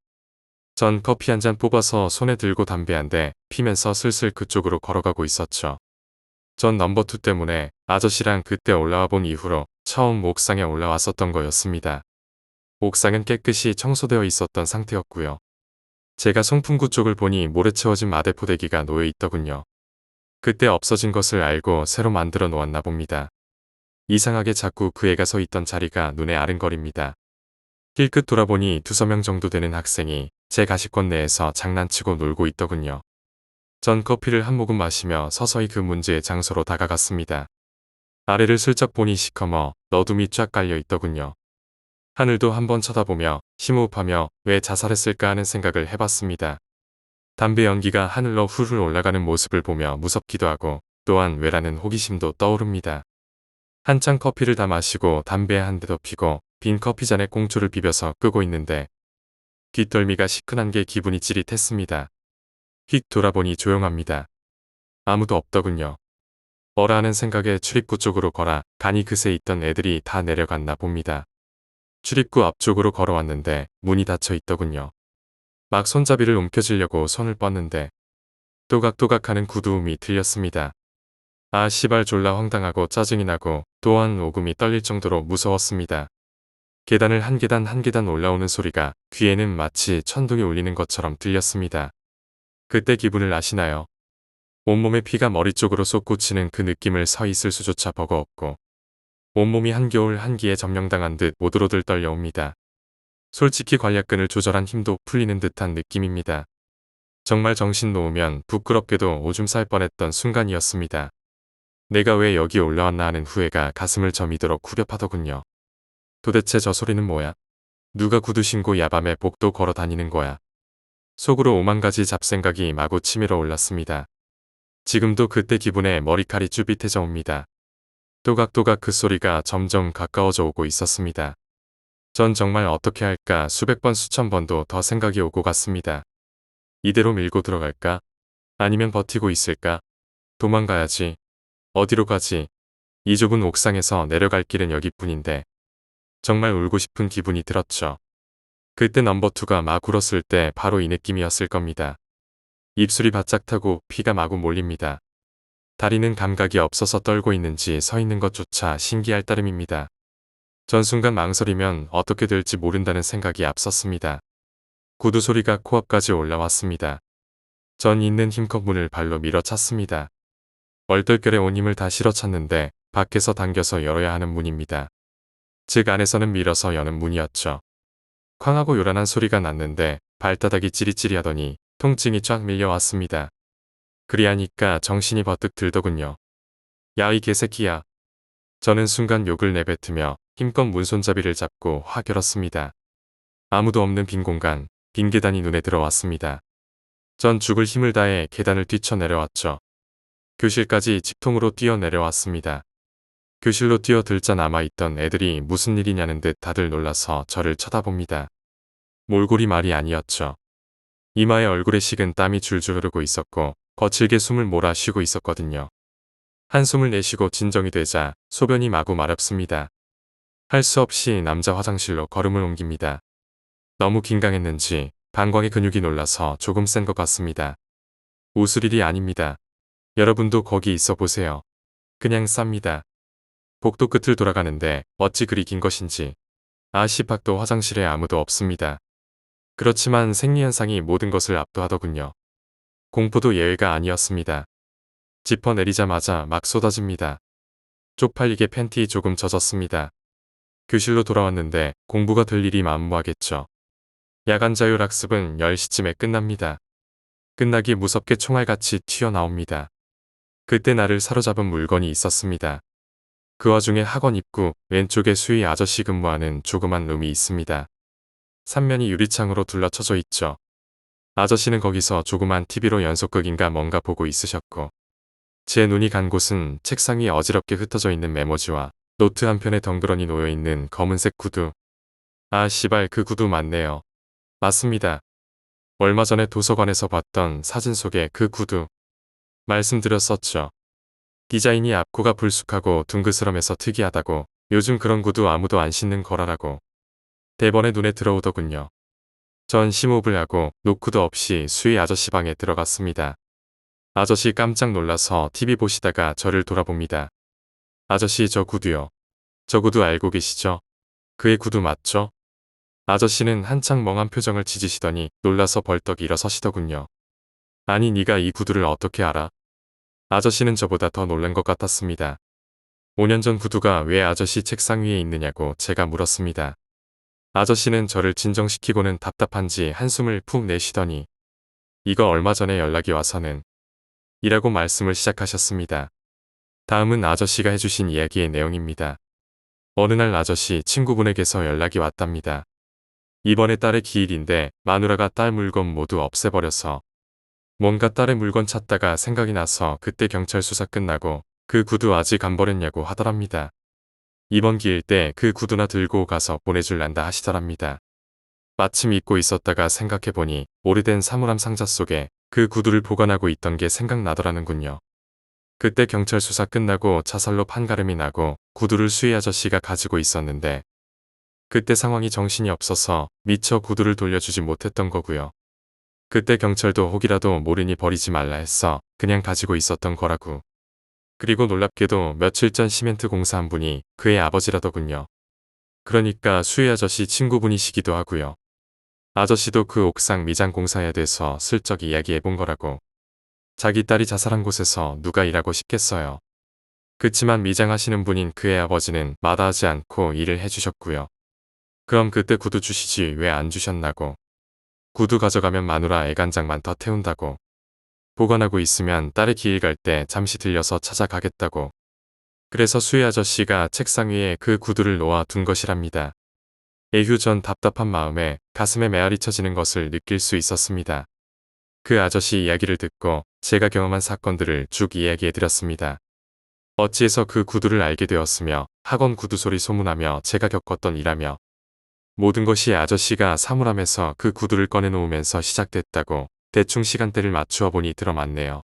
전 커피 한 잔 뽑아서 손에 들고 담배 한 대 피면서 슬슬 그쪽으로 걸어가고 있었죠. 전 넘버2 때문에 아저씨랑 그때 올라와 본 이후로 처음 옥상에 올라왔었던 거였습니다. 옥상은 깨끗이 청소되어 있었던 상태였고요. 제가 송풍구 쪽을 보니 모래 채워진 마대포대기가 놓여 있더군요. 그때 없어진 것을 알고 새로 만들어 놓았나 봅니다. 이상하게 자꾸 그 애가 서 있던 자리가 눈에 아른거립니다. 힐끗 돌아보니 2~3명 정도 되는 학생이 제 가시권 내에서 장난치고 놀고 있더군요. 전 커피를 한 모금 마시며 서서히 그 문제의 장소로 다가갔습니다. 아래를 슬쩍 보니 시커머 너둠이 쫙 깔려 있더군요. 하늘도 한번 쳐다보며 심호흡하며 왜 자살했을까 하는 생각을 해봤습니다. 담배 연기가 하늘로 훌훌 올라가는 모습을 보며 무섭기도 하고 또한 왜라는 호기심도 떠오릅니다. 한창 커피를 다 마시고 담배 한 대 더 피고 빈 커피잔에 꽁초를 비벼서 끄고 있는데 뒷덜미가 시큰한 게 기분이 찌릿했습니다. 휙 돌아보니 조용합니다. 아무도 없더군요. 어라 하는 생각에 출입구 쪽으로 걸어 가니 그새 있던 애들이 다 내려갔나 봅니다. 출입구 앞쪽으로 걸어왔는데 문이 닫혀 있더군요. 막 손잡이를 움켜쥐려고 손을 뻗는데 또각또각하는 구두음이 들렸습니다. 아 씨발 졸라 황당하고 짜증이 나고 또한 오금이 떨릴 정도로 무서웠습니다. 계단을 한 계단 한 계단 올라오는 소리가 귀에는 마치 천둥이 울리는 것처럼 들렸습니다. 그때 기분을 아시나요? 온몸에 피가 머리 쪽으로 솟구치는 그 느낌을 서 있을 수조차 버거웠고 온몸이 한겨울 한기에 점령당한 듯 오들오들 떨려옵니다. 솔직히 관략근을 조절한 힘도 풀리는 듯한 느낌입니다. 정말 정신 놓으면 부끄럽게도 오줌 쌀 뻔했던 순간이었습니다. 내가 왜 여기 올라왔나 하는 후회가 가슴을 저미도록 후벼파더군요. 도대체 저 소리는 뭐야? 누가 구두 신고 야밤에 복도 걸어 다니는 거야? 속으로 오만 가지 잡생각이 마구 치밀어 올랐습니다. 지금도 그때 기분에 머리칼이 쭈빗해져 옵니다. 또각또각 그 소리가 점점 가까워져 오고 있었습니다. 전 정말 어떻게 할까 수백 번 수천 번도 더 생각이 오고 갔습니다. 이대로 밀고 들어갈까? 아니면 버티고 있을까? 도망가야지. 어디로 가지? 이 좁은 옥상에서 내려갈 길은 여기뿐인데. 정말 울고 싶은 기분이 들었죠. 그때 넘버2가 막 울었을 때 바로 이 느낌이었을 겁니다. 입술이 바짝 타고 피가 마구 몰립니다. 다리는 감각이 없어서 떨고 있는지 서 있는 것조차 신기할 따름입니다. 전 순간 망설이면 어떻게 될지 모른다는 생각이 앞섰습니다. 구두 소리가 코앞까지 올라왔습니다. 전 있는 힘껏 문을 발로 밀어찼습니다. 얼떨결에 온 힘을 다 실어찼는데 밖에서 당겨서 열어야 하는 문입니다. 즉 안에서는 밀어서 여는 문이었죠. 쾅하고 요란한 소리가 났는데 발바닥이 찌릿찌릿하더니 통증이 쫙 밀려왔습니다. 그리하니까 정신이 버뜩 들더군요. 야 이 개새끼야. 저는 순간 욕을 내뱉으며 힘껏 문손잡이를 잡고 확 열었습니다. 아무도 없는 빈 공간, 빈 계단이 눈에 들어왔습니다. 전 죽을 힘을 다해 계단을 뛰쳐내려왔죠. 교실까지 직통으로 뛰어내려왔습니다. 교실로 뛰어들자 남아있던 애들이 무슨 일이냐는 듯 다들 놀라서 저를 쳐다봅니다. 몰골이 말이 아니었죠. 이마에 얼굴에 식은 땀이 줄줄 흐르고 있었고 거칠게 숨을 몰아 쉬고 있었거든요. 한숨을 내쉬고 진정이 되자 소변이 마구 마렵습니다. 할 수 없이 남자 화장실로 걸음을 옮깁니다. 너무 긴강했는지 방광의 근육이 놀라서 조금 센 것 같습니다. 웃을 일이 아닙니다. 여러분도 거기 있어 보세요. 그냥 쌉니다. 복도 끝을 돌아가는데 어찌 그리 긴 것인지. 아 씨박도 화장실에 아무도 없습니다. 그렇지만 생리현상이 모든 것을 압도하더군요. 공포도 예외가 아니었습니다. 짚어 내리자마자 막 쏟아집니다. 쪽팔리게 팬티 조금 젖었습니다. 교실로 돌아왔는데 공부가 될 일이 만무하겠죠. 야간 자율학습은 10시쯤에 끝납니다. 끝나기 무섭게 총알같이 튀어나옵니다. 그때 나를 사로잡은 물건이 있었습니다. 그 와중에 학원 입구 왼쪽에 수희 아저씨 근무하는 조그만 룸이 있습니다. 삼면이 유리창으로 둘러쳐져 있죠. 아저씨는 거기서 조그만 TV로 연속극인가 뭔가 보고 있으셨고, 제 눈이 간 곳은 책상 위에 어지럽게 흩어져 있는 메모지와 노트 한 편에 덩그러니 놓여있는 검은색 구두. 아 씨발, 그 구두 맞네요. 맞습니다. 얼마 전에 도서관에서 봤던 사진 속의 그 구두. 말씀드렸었죠. 디자인이 앞코가 불쑥하고 둥그스름해서 특이하다고. 요즘 그런 구두 아무도 안 신는 거라라고. 대번에 눈에 들어오더군요. 전 심호흡을 하고 노크도 없이 수희 아저씨 방에 들어갔습니다. 아저씨 깜짝 놀라서 TV 보시다가 저를 돌아봅니다. 아저씨, 저 구두요. 저 구두 알고 계시죠? 그의 구두 맞죠? 아저씨는 한창 멍한 표정을 지지시더니 놀라서 벌떡 일어서시더군요. 아니, 네가 이 구두를 어떻게 알아? 아저씨는 저보다 더 놀란 것 같았습니다. 5년 전 구두가 왜 아저씨 책상 위에 있느냐고 제가 물었습니다. 아저씨는 저를 진정시키고는 답답한지 한숨을 푹 내쉬더니 이거 얼마 전에 연락이 와서는 이라고 말씀을 시작하셨습니다. 다음은 아저씨가 해주신 이야기의 내용입니다. 어느 날 아저씨 친구분에게서 연락이 왔답니다. 이번에 딸의 기일인데 마누라가 딸 물건 모두 없애버려서 뭔가 딸의 물건 찾다가 생각이 나서 그때 경찰 수사 끝나고 그 구두 아직 안 버렸냐고 하더랍니다. 이번 기일 때 그 구두나 들고 가서 보내줄란다 하시더랍니다. 마침 잊고 있었다가 생각해보니 오래된 사물함 상자 속에 그 구두를 보관하고 있던 게 생각나더라는군요. 그때 경찰 수사 끝나고 자살로 판가름이 나고 구두를 수희 아저씨가 가지고 있었는데 그때 상황이 정신이 없어서 미처 구두를 돌려주지 못했던 거고요. 그때 경찰도 혹이라도 모르니 버리지 말라 했어 그냥 가지고 있었던 거라고. 그리고 놀랍게도 며칠 전 시멘트 공사한 분이 그의 아버지라더군요. 그러니까 수희 아저씨 친구분이시기도 하고요. 아저씨도 그 옥상 미장 공사해야 돼서 슬쩍 이야기해본 거라고. 자기 딸이 자살한 곳에서 누가 일하고 싶겠어요. 그치만 미장하시는 분인 그의 아버지는 마다하지 않고 일을 해주셨고요. 그럼 그때 구두 주시지 왜 안 주셨나고. 구두 가져가면 마누라 애간장만 더 태운다고. 보관하고 있으면 딸의 기일 갈 때 잠시 들려서 찾아가겠다고. 그래서 수희 아저씨가 책상 위에 그 구두를 놓아 둔 것이랍니다. 에휴, 전 답답한 마음에 가슴에 메아리 쳐지는 것을 느낄 수 있었습니다. 그 아저씨 이야기를 듣고 제가 경험한 사건들을 쭉 이야기해드렸습니다. 어찌해서 그 구두를 알게 되었으며 학원 구두 소리 소문하며 제가 겪었던 일하며 모든 것이 아저씨가 사물함에서 그 구두를 꺼내놓으면서 시작됐다고 대충 시간대를 맞추어 보니 들어맞네요.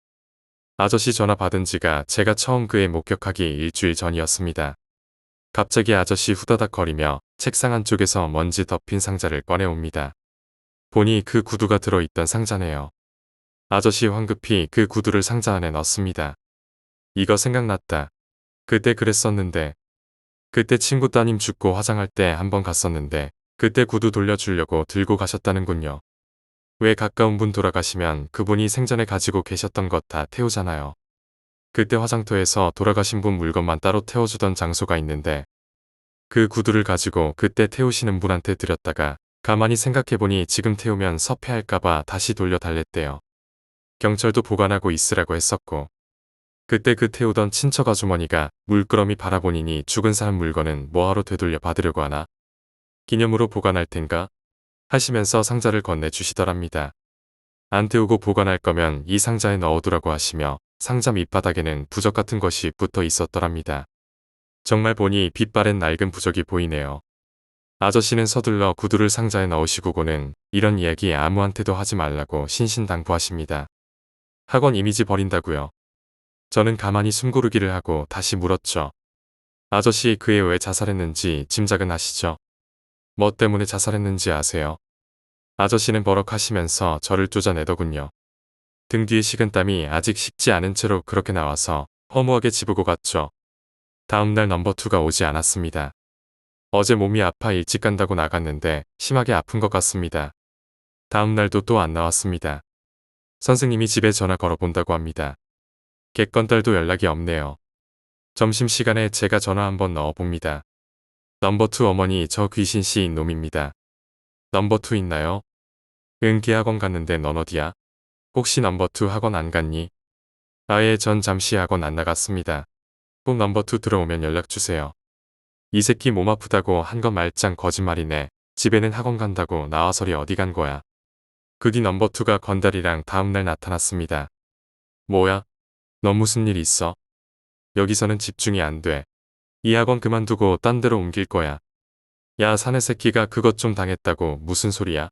아저씨 전화 받은 지가 제가 처음 그의 목격하기 일주일 전이었습니다. 갑자기 아저씨 후다닥 거리며 책상 한쪽에서 먼지 덮인 상자를 꺼내옵니다. 보니 그 구두가 들어있던 상자네요. 아저씨 황급히 그 구두를 상자 안에 넣습니다. 이거 생각났다. 그때 그랬었는데. 그때 친구 따님 죽고 화장할 때 한번 갔었는데 그때 구두 돌려주려고 들고 가셨다는군요. 왜 가까운 분 돌아가시면 그분이 생전에 가지고 계셨던 것 다 태우잖아요. 그때 화장터에서 돌아가신 분 물건만 따로 태워주던 장소가 있는데 그 구두를 가지고 그때 태우시는 분한테 드렸다가 가만히 생각해보니 지금 태우면 섭해할까봐 다시 돌려달랬대요. 경찰도 보관하고 있으라고 했었고 그때 그 태우던 친척 아주머니가 물끄러미 바라보니니 죽은 사람 물건은 뭐하러 되돌려 받으려고 하나? 기념으로 보관할 텐가? 하시면서 상자를 건네주시더랍니다. 안 태우고 보관할 거면 이 상자에 넣어두라고 하시며 상자 밑바닥에는 부적 같은 것이 붙어 있었더랍니다. 정말 보니 빛 바랜 낡은 부적이 보이네요. 아저씨는 서둘러 구두를 상자에 넣으시고는 이런 이야기 아무한테도 하지 말라고 신신당부하십니다. 학원 이미지 버린다고요. 저는 가만히 숨고르기를 하고 다시 물었죠. 아저씨, 그애 왜 자살했는지 짐작은 하시죠? 뭐 때문에 자살했는지 아세요? 아저씨는 버럭하시면서 저를 쫓아내더군요. 등 뒤에 식은땀이 아직 식지 않은 채로 그렇게 나와서 허무하게 집으고 갔죠. 다음날 넘버2가 오지 않았습니다. 어제 몸이 아파 일찍 간다고 나갔는데 심하게 아픈 것 같습니다. 다음 날도 또 안 나왔습니다. 선생님이 집에 전화 걸어본다고 합니다. 객건달도 연락이 없네요. 점심시간에 제가 전화 한번 넣어봅니다. 넘버2 어머니, 저 귀신 씨인 놈입니다. 넘버2 있나요? 응, 걔 학원 갔는데 넌 어디야? 혹시 넘버2 학원 안 갔니? 아예 전 잠시 학원 안 나갔습니다. 꼭 넘버2 들어오면 연락주세요. 이 새끼 몸 아프다고 한 거 말짱 거짓말이네. 집에는 학원 간다고 나와서리 어디 간 거야? 그 뒤 넘버2가 건달이랑 다음날 나타났습니다. 뭐야? 너 무슨 일 있어? 여기서는 집중이 안 돼. 이 학원 그만두고 딴 데로 옮길 거야. 야, 사내 새끼가 그것 좀 당했다고 무슨 소리야?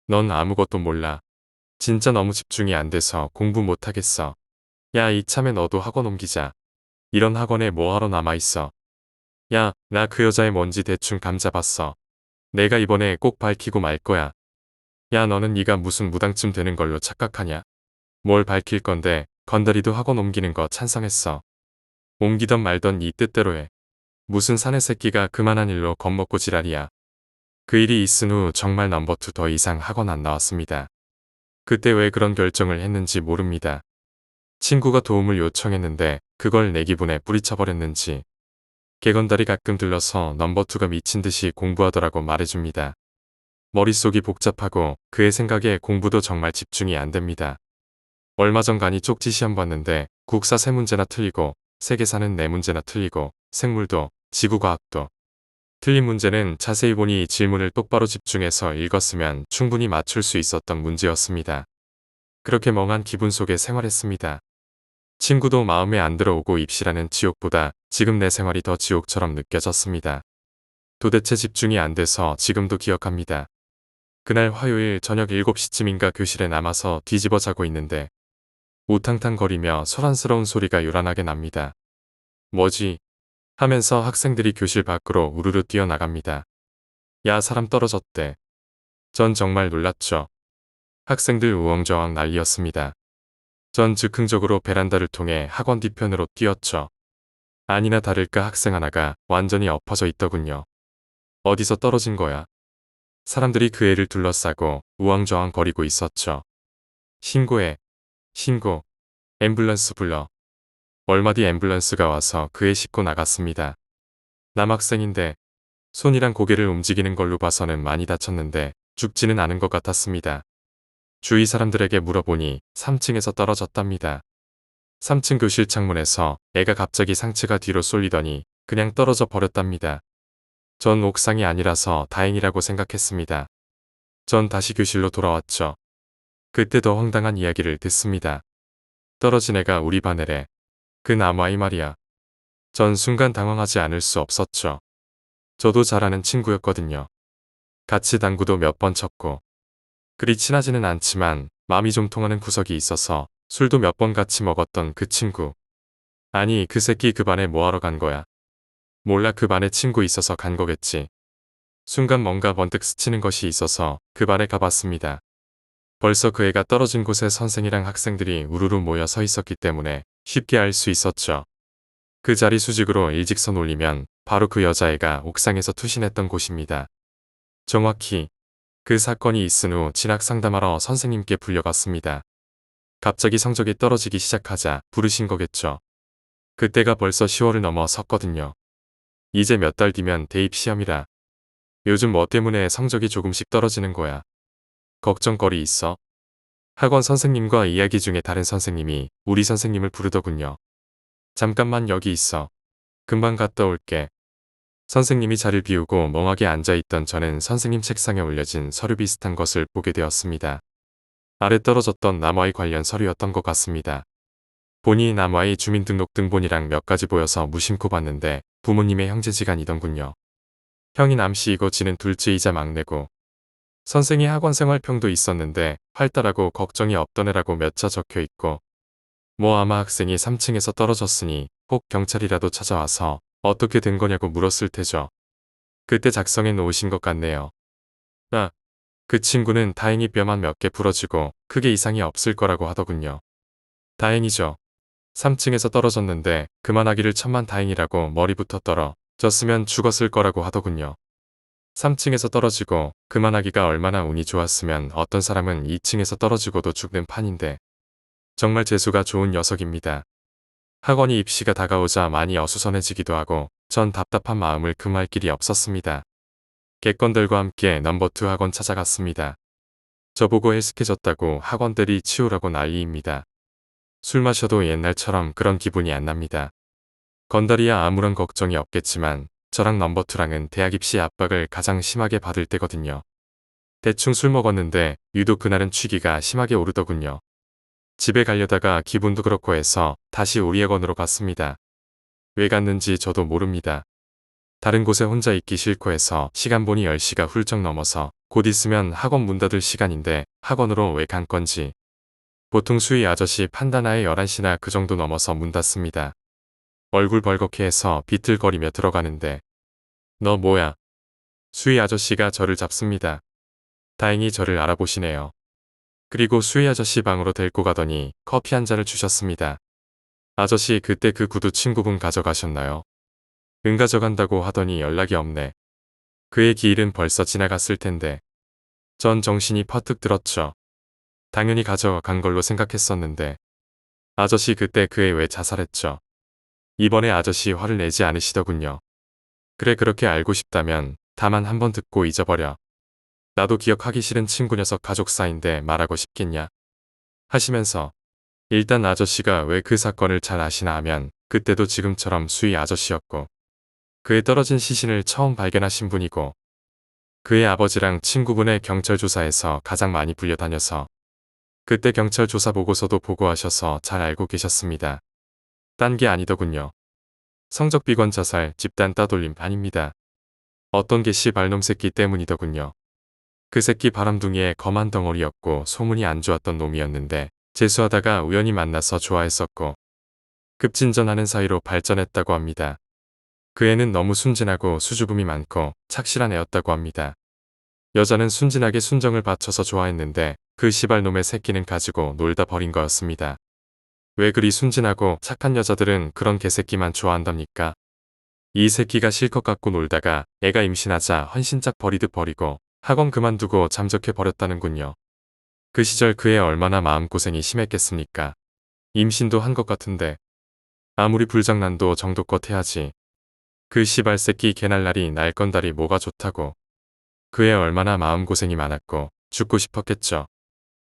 넌 아무것도 몰라. 진짜 너무 집중이 안 돼서 공부 못 하겠어. 야, 이참에 너도 학원 옮기자. 이런 학원에 뭐하러 남아있어. 야, 나 그 여자의 뭔지 대충 감잡았어. 내가 이번에 꼭 밝히고 말 거야. 야, 너는 네가 무슨 무당쯤 되는 걸로 착각하냐? 뭘 밝힐 건데. 건달이도 학원 옮기는 거 찬성했어. 옮기던 말던 이 뜻대로 해. 무슨 사내 새끼가 그만한 일로 겁먹고 지랄이야. 그 일이 있은 후 정말 넘버2 더 이상 학원 안 나왔습니다. 그때 왜 그런 결정을 했는지 모릅니다. 친구가 도움을 요청했는데 그걸 내 기분에 뿌리쳐버렸는지. 개건달이 가끔 들러서 넘버2가 미친 듯이 공부하더라고 말해줍니다. 머릿속이 복잡하고 그의 생각에 공부도 정말 집중이 안 됩니다. 얼마 전 간이 쪽지 시험 봤는데 국사 3문제나 틀리고 세계사는 4문제나 틀리고 생물도 지구과학도 틀린 문제는 자세히 보니 질문을 똑바로 집중해서 읽었으면 충분히 맞출 수 있었던 문제였습니다. 그렇게 멍한 기분 속에 생활했습니다. 친구도 마음에 안 들어오고 입시라는 지옥보다 지금 내 생활이 더 지옥처럼 느껴졌습니다. 도대체 집중이 안 돼서 지금도 기억합니다. 그날 화요일 저녁 7시쯤인가 교실에 남아서 뒤집어 자고 있는데 우탕탕거리며 소란스러운 소리가 요란하게 납니다. 뭐지? 하면서 학생들이 교실 밖으로 우르르 뛰어나갑니다. 야, 사람 떨어졌대. 전 정말 놀랐죠. 학생들 우왕좌왕 난리였습니다. 전 즉흥적으로 베란다를 통해 학원 뒤편으로 뛰었죠. 아니나 다를까 학생 하나가 완전히 엎어져 있더군요. 어디서 떨어진 거야? 사람들이 그 애를 둘러싸고 우왕좌왕 거리고 있었죠. 신고해. 신고. 앰뷸런스 불러. 얼마 뒤 앰뷸런스가 와서 그 애 싣고 나갔습니다. 남학생인데 손이랑 고개를 움직이는 걸로 봐서는 많이 다쳤는데 죽지는 않은 것 같았습니다. 주위 사람들에게 물어보니 3층에서 떨어졌답니다. 3층 교실 창문에서 애가 갑자기 상체가 뒤로 쏠리더니 그냥 떨어져 버렸답니다. 전 옥상이 아니라서 다행이라고 생각했습니다. 전 다시 교실로 돌아왔죠. 그때 더 황당한 이야기를 듣습니다. 떨어진 애가 우리 반 애래. 그 남아이 말이야. 전 순간 당황하지 않을 수 없었죠. 저도 잘 아는 친구였거든요. 같이 당구도 몇 번 쳤고 그리 친하지는 않지만 마음이 좀 통하는 구석이 있어서 술도 몇 번 같이 먹었던 그 친구. 아니, 그 새끼 그 반에 뭐하러 간 거야? 몰라, 그 반에 친구 있어서 간 거겠지. 순간 뭔가 번뜩 스치는 것이 있어서 그 반에 가봤습니다. 벌써 그 애가 떨어진 곳에 선생이랑 학생들이 우르르 모여 서 있었기 때문에 쉽게 알 수 있었죠. 그 자리 수직으로 일직선 올리면 바로 그 여자애가 옥상에서 투신했던 곳입니다. 정확히 그 사건이 있은 후 진학 상담하러 선생님께 불려갔습니다. 갑자기 성적이 떨어지기 시작하자 부르신 거겠죠. 그때가 벌써 10월을 넘어섰거든요. 이제 몇 달 뒤면 대입 시험이라. 요즘 뭐 때문에 성적이 조금씩 떨어지는 거야. 걱정거리 있어? 학원 선생님과 이야기 중에 다른 선생님이 우리 선생님을 부르더군요. 잠깐만 여기 있어. 금방 갔다 올게. 선생님이 자리를 비우고 멍하게 앉아있던 저는 선생님 책상에 올려진 서류 비슷한 것을 보게 되었습니다. 아래 떨어졌던 남아이 관련 서류였던 것 같습니다. 보니 남아이 주민등록등본이랑 몇 가지 보여서 무심코 봤는데 부모님의 형제지간이던군요. 형이 남씨이고 지는 둘째이자 막내고 선생이 학원생활평도 있었는데 활달하고 걱정이 없던 애라고 몇 자 적혀 있고 뭐 아마 학생이 3층에서 떨어졌으니 꼭 경찰이라도 찾아와서 어떻게 된 거냐고 물었을 테죠. 그때 작성해 놓으신 것 같네요. 아, 그 친구는 다행히 뼈만 몇 개 부러지고 크게 이상이 없을 거라고 하더군요. 다행이죠. 3층에서 떨어졌는데 그만하기를 천만 다행이라고 머리부터 떨어졌으면 죽었을 거라고 하더군요. 3층에서 떨어지고 그만하기가 얼마나 운이 좋았으면 어떤 사람은 2층에서 떨어지고도 죽는 판인데 정말 재수가 좋은 녀석입니다. 학원이 입시가 다가오자 많이 어수선해지기도 하고 전 답답한 마음을 금할 길이 없었습니다. 객건들과 함께 넘버2 학원 찾아갔습니다. 저보고 헬스케졌다고 학원들이 치우라고 난리입니다. 술 마셔도 옛날처럼 그런 기분이 안 납니다. 건달이야 아무런 걱정이 없겠지만 저랑 넘버2랑은 대학 입시 압박을 가장 심하게 받을 때거든요. 대충 술 먹었는데 유독 그날은 취기가 심하게 오르더군요. 집에 가려다가 기분도 그렇고 해서 다시 우리 학원으로 갔습니다. 왜 갔는지 저도 모릅니다. 다른 곳에 혼자 있기 싫고 해서 시간 보니 10시가 훌쩍 넘어서 곧 있으면 학원 문 닫을 시간인데 학원으로 왜 간 건지. 보통 수희 아저씨 판단하에 11시나 그 정도 넘어서 문 닫습니다. 얼굴 벌겋게 해서 비틀거리며 들어가는데 너 뭐야? 수희 아저씨가 저를 잡습니다. 다행히 저를 알아보시네요. 그리고 수희 아저씨 방으로 데리고 가더니 커피 한 잔을 주셨습니다. 아저씨 그때 그 구두 친구분 가져가셨나요? 응 가져간다고 하더니 연락이 없네. 그의 기일은 벌써 지나갔을 텐데. 전 정신이 퍼뜩 들었죠. 당연히 가져간 걸로 생각했었는데. 아저씨 그때 그 애 왜 자살했죠? 이번에 아저씨 화를 내지 않으시더군요. 그래 그렇게 알고 싶다면 다만 한번 듣고 잊어버려. 나도 기억하기 싫은 친구 녀석 가족 사이인데 말하고 싶겠냐? 하시면서 일단 아저씨가 왜 그 사건을 잘 아시나 하면 그때도 지금처럼 수희 아저씨였고 그의 떨어진 시신을 처음 발견하신 분이고 그의 아버지랑 친구분의 경찰 조사에서 가장 많이 불려다녀서 그때 경찰 조사 보고서도 보고하셔서 잘 알고 계셨습니다. 딴 게 아니더군요. 성적 비관 자살, 집단 따돌림 아닙니다. 어떤 개씨 발놈 새끼 때문이더군요. 그 새끼 바람둥이의 검한 덩어리였고 소문이 안 좋았던 놈이었는데 재수하다가 우연히 만나서 좋아했었고 급진전하는 사이로 발전했다고 합니다. 그 애는 너무 순진하고 수줍음이 많고 착실한 애였다고 합니다. 여자는 순진하게 순정을 바쳐서 좋아했는데 그 시발놈의 새끼는 가지고 놀다 버린 거였습니다. 왜 그리 순진하고 착한 여자들은 그런 개새끼만 좋아한답니까? 이 새끼가 실컷 갖고 놀다가 애가 임신하자 헌신짝 버리듯 버리고 학원 그만두고 잠적해 버렸다는군요. 그 시절 그애 얼마나 마음고생이 심했겠습니까? 임신도 한 것 같은데 아무리 불장난도 정도껏 해야지. 그 시발 새끼 개날라리 날 건달이 뭐가 좋다고. 그애 얼마나 마음고생이 많았고 죽고 싶었겠죠.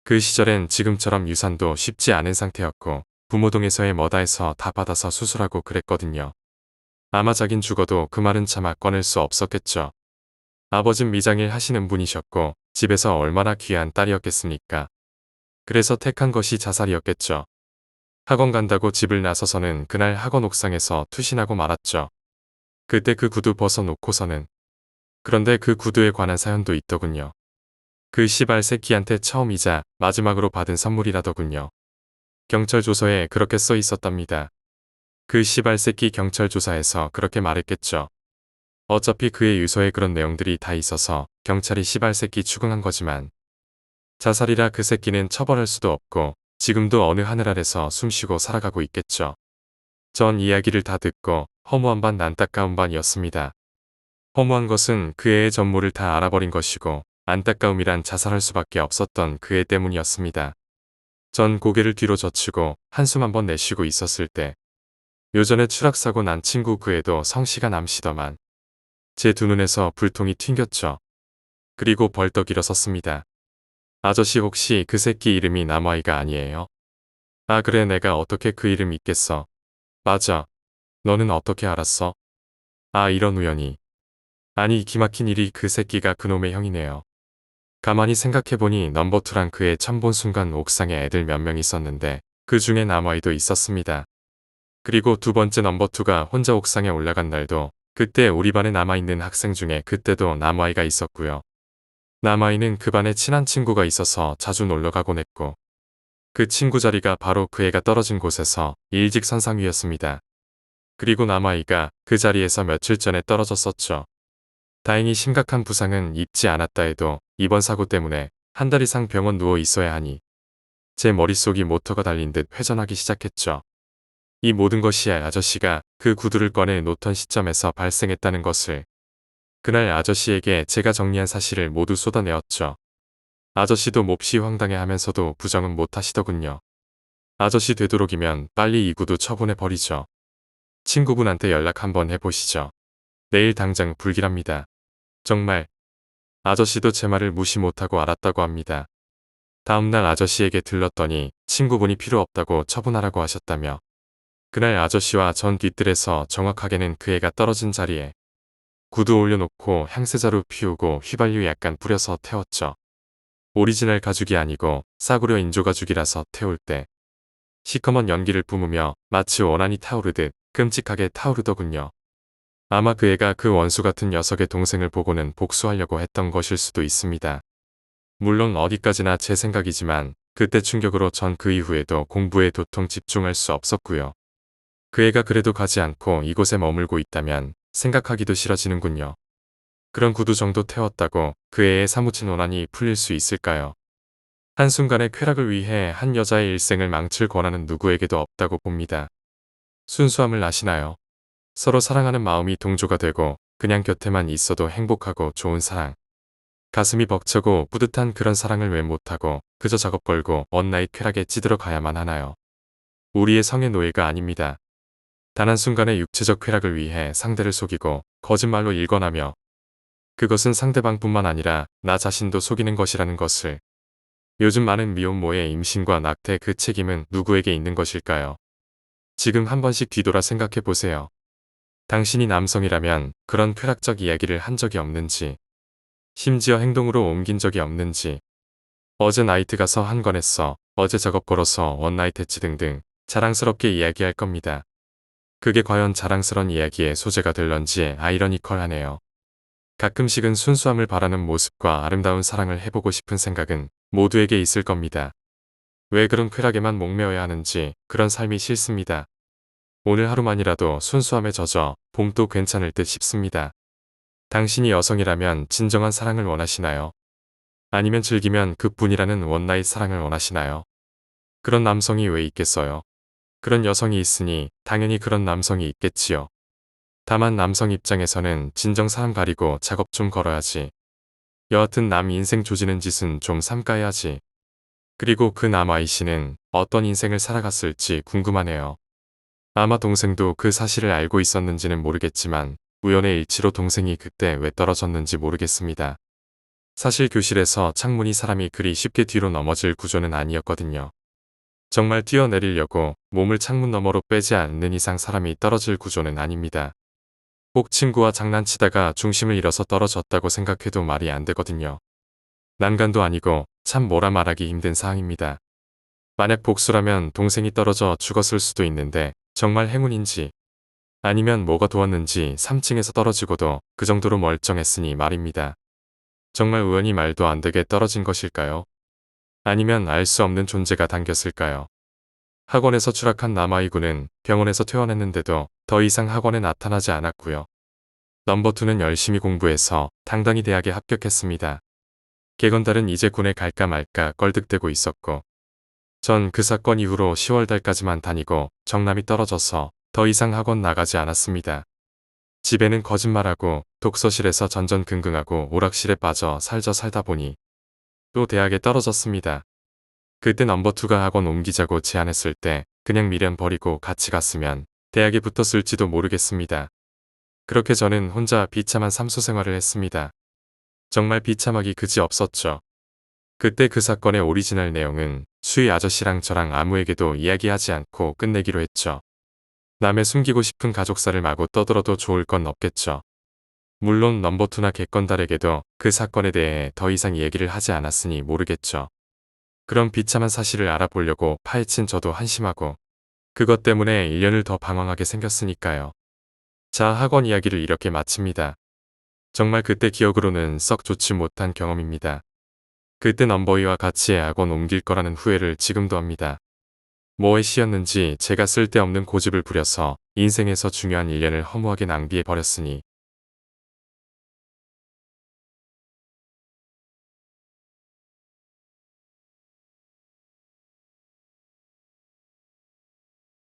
그 시절엔 지금처럼 유산도 쉽지 않은 상태였고 부모동에서의 머다에서 다 받아서 수술하고 그랬거든요. 아마 자긴 죽어도 그 말은 차마 꺼낼 수 없었겠죠. 아버진 미장일 하시는 분이셨고 집에서 얼마나 귀한 딸이었겠습니까. 그래서 택한 것이 자살이었겠죠. 학원 간다고 집을 나서서는 그날 학원 옥상에서 투신하고 말았죠. 그때 그 구두 벗어놓고서는. 그런데 그 구두에 관한 사연도 있더군요. 그 시발 새끼한테 처음이자 마지막으로 받은 선물이라더군요. 경찰 조서에 그렇게 써 있었답니다. 그 시발 새끼 경찰 조사에서 그렇게 말했겠죠. 어차피 그의 유서에 그런 내용들이 다 있어서 경찰이 시발 새끼 추궁한 거지만 자살이라 그 새끼는 처벌할 수도 없고 지금도 어느 하늘 아래서 숨쉬고 살아가고 있겠죠. 전 이야기를 다 듣고 허무한 반 안타까운 반이었습니다. 허무한 것은 그 애의 전모를 다 알아버린 것이고 안타까움이란 자살할 수밖에 없었던 그 애 때문이었습니다. 전 고개를 뒤로 젖히고 한숨 한번 내쉬고 있었을 때 요전에 추락사고 난 친구 그 애도 성씨가 남시더만 제 두 눈에서 불통이 튕겼죠. 그리고 벌떡 일어섰습니다. 아저씨 혹시 그 새끼 이름이 남아이가 아니에요? 아 그래 내가 어떻게 그 이름 잊겠어. 맞아. 너는 어떻게 알았어? 아 이런 우연이. 아니 기막힌 일이 그 새끼가 그놈의 형이네요. 가만히 생각해보니 넘버2랑 그의 처음 본 순간 옥상에 애들 몇 명 있었는데 그 중에 남아이도 있었습니다. 그리고 두 번째 넘버2가 혼자 옥상에 올라간 날도 그때 우리 반에 남아있는 학생 중에 그때도 남아이가 있었고요. 남아이는 그 반에 친한 친구가 있어서 자주 놀러가곤 했고 그 친구 자리가 바로 그 애가 떨어진 곳에서 일직선상 위였습니다. 그리고 남아이가 그 자리에서 며칠 전에 떨어졌었죠. 다행히 심각한 부상은 입지 않았다 해도 이번 사고 때문에 한 달 이상 병원 누워 있어야 하니 제 머릿속이 모터가 달린 듯 회전하기 시작했죠. 이 모든 것이 아저씨가 그 구두를 꺼내 놓던 시점에서 발생했다는 것을. 그날 아저씨에게 제가 정리한 사실을 모두 쏟아내었죠. 아저씨도 몹시 황당해하면서도 부정은 못하시더군요. 아저씨 되도록이면 빨리 이 구두 처분해 버리죠. 친구분한테 연락 한번 해보시죠. 내일 당장 불길합니다. 정말 아저씨도 제 말을 무시 못하고 알았다고 합니다. 다음날 아저씨에게 들렀더니 친구분이 필요 없다고 처분하라고 하셨다며 그날 아저씨와 전 뒤뜰에서 정확하게는 그 애가 떨어진 자리에 구두 올려놓고 향세자루 피우고 휘발유 약간 뿌려서 태웠죠. 오리지널 가죽이 아니고 싸구려 인조가죽이라서 태울 때 시커먼 연기를 뿜으며 마치 원한이 타오르듯 끔찍하게 타오르더군요. 아마 그 애가 그 원수 같은 녀석의 동생을 보고는 복수하려고 했던 것일 수도 있습니다. 물론 어디까지나 제 생각이지만 그때 충격으로 전 그 이후에도 공부에 도통 집중할 수 없었고요. 그 애가 그래도 가지 않고 이곳에 머물고 있다면 생각하기도 싫어지는군요. 그런 구두 정도 태웠다고 그 애의 사무친 원한이 풀릴 수 있을까요? 한순간의 쾌락을 위해 한 여자의 일생을 망칠 권한은 누구에게도 없다고 봅니다. 순수함을 아시나요? 서로 사랑하는 마음이 동조가 되고 그냥 곁에만 있어도 행복하고 좋은 사랑. 가슴이 벅차고 뿌듯한 그런 사랑을 왜 못하고 그저 작업 걸고 원나잇 쾌락에 찌들어 가야만 하나요? 우리의 성의 노예가 아닙니다. 단 한순간의 육체적 쾌락을 위해 상대를 속이고 거짓말로 일관하며 그것은 상대방뿐만 아니라 나 자신도 속이는 것이라는 것을. 요즘 많은 미혼모의 임신과 낙태 그 책임은 누구에게 있는 것일까요? 지금 한 번씩 뒤돌아 생각해 보세요. 당신이 남성이라면 그런 쾌락적 이야기를 한 적이 없는지, 심지어 행동으로 옮긴 적이 없는지, 어제 나이트 가서 한 건 했어, 어제 작업 걸어서 원나잇 했지 등등 자랑스럽게 이야기할 겁니다. 그게 과연 자랑스런 이야기의 소재가 될런지 아이러니컬하네요. 가끔씩은 순수함을 바라는 모습과 아름다운 사랑을 해보고 싶은 생각은 모두에게 있을 겁니다. 왜 그런 쾌락에만 목매어야 하는지 그런 삶이 싫습니다. 오늘 하루만이라도 순수함에 젖어 봄도 괜찮을 듯 싶습니다. 당신이 여성이라면 진정한 사랑을 원하시나요? 아니면 즐기면 그뿐이라는 원나잇 사랑을 원하시나요? 그런 남성이 왜 있겠어요? 그런 여성이 있으니 당연히 그런 남성이 있겠지요. 다만 남성 입장에서는 진정 사람 가리고 작업 좀 걸어야지. 여하튼 남 인생 조지는 짓은 좀 삼가야지. 그리고 그 남 I씨는 어떤 인생을 살아갔을지 궁금하네요. 아마 동생도 그 사실을 알고 있었는지는 모르겠지만 우연의 일치로 동생이 그때 왜 떨어졌는지 모르겠습니다. 사실 교실에서 창문이 사람이 그리 쉽게 뒤로 넘어질 구조는 아니었거든요. 정말 뛰어내리려고 몸을 창문 너머로 빼지 않는 이상 사람이 떨어질 구조는 아닙니다. 꼭 친구와 장난치다가 중심을 잃어서 떨어졌다고 생각해도 말이 안 되거든요. 난간도 아니고 참 뭐라 말하기 힘든 상황입니다. 만약 복수라면 동생이 떨어져 죽었을 수도 있는데 정말 행운인지 아니면 뭐가 도왔는지 3층에서 떨어지고도 그 정도로 멀쩡했으니 말입니다. 정말 우연히 말도 안 되게 떨어진 것일까요? 아니면 알 수 없는 존재가 당겼을까요? 학원에서 추락한 남아이군은 병원에서 퇴원했는데도 더 이상 학원에 나타나지 않았고요. 넘버2는 열심히 공부해서 당당히 대학에 합격했습니다. 개건달은 이제 군에 갈까 말까 껄득대고 있었고 전 그 사건 이후로 10월달까지만 다니고 정남이 떨어져서 더 이상 학원 나가지 않았습니다. 집에는 거짓말하고 독서실에서 전전긍긍하고 오락실에 빠져 살다 보니 또 대학에 떨어졌습니다. 그때 넘버2가 학원 옮기자고 제안했을 때 그냥 미련 버리고 같이 갔으면 대학에 붙었을지도 모르겠습니다. 그렇게 저는 혼자 비참한 삼수 생활을 했습니다. 정말 비참하기 그지 없었죠. 그때 그 사건의 오리지널 내용은 수희 아저씨랑 저랑 아무에게도 이야기하지 않고 끝내기로 했죠. 남의 숨기고 싶은 가족사를 마구 떠들어도 좋을 건 없겠죠. 물론 넘버2나 객건달에게도 그 사건에 대해 더 이상 얘기를 하지 않았으니 모르겠죠. 그런 비참한 사실을 알아보려고 파헤친 저도 한심하고 그것 때문에 1년을 더 방황하게 생겼으니까요. 자, 학원 이야기를 이렇게 마칩니다. 정말 그때 기억으로는 썩 좋지 못한 경험입니다. 그때 넘버이와 같이 학원 옮길 거라는 후회를 지금도 합니다. 뭐에 씌였는지 제가 쓸데없는 고집을 부려서 인생에서 중요한 1년을 허무하게 낭비해 버렸으니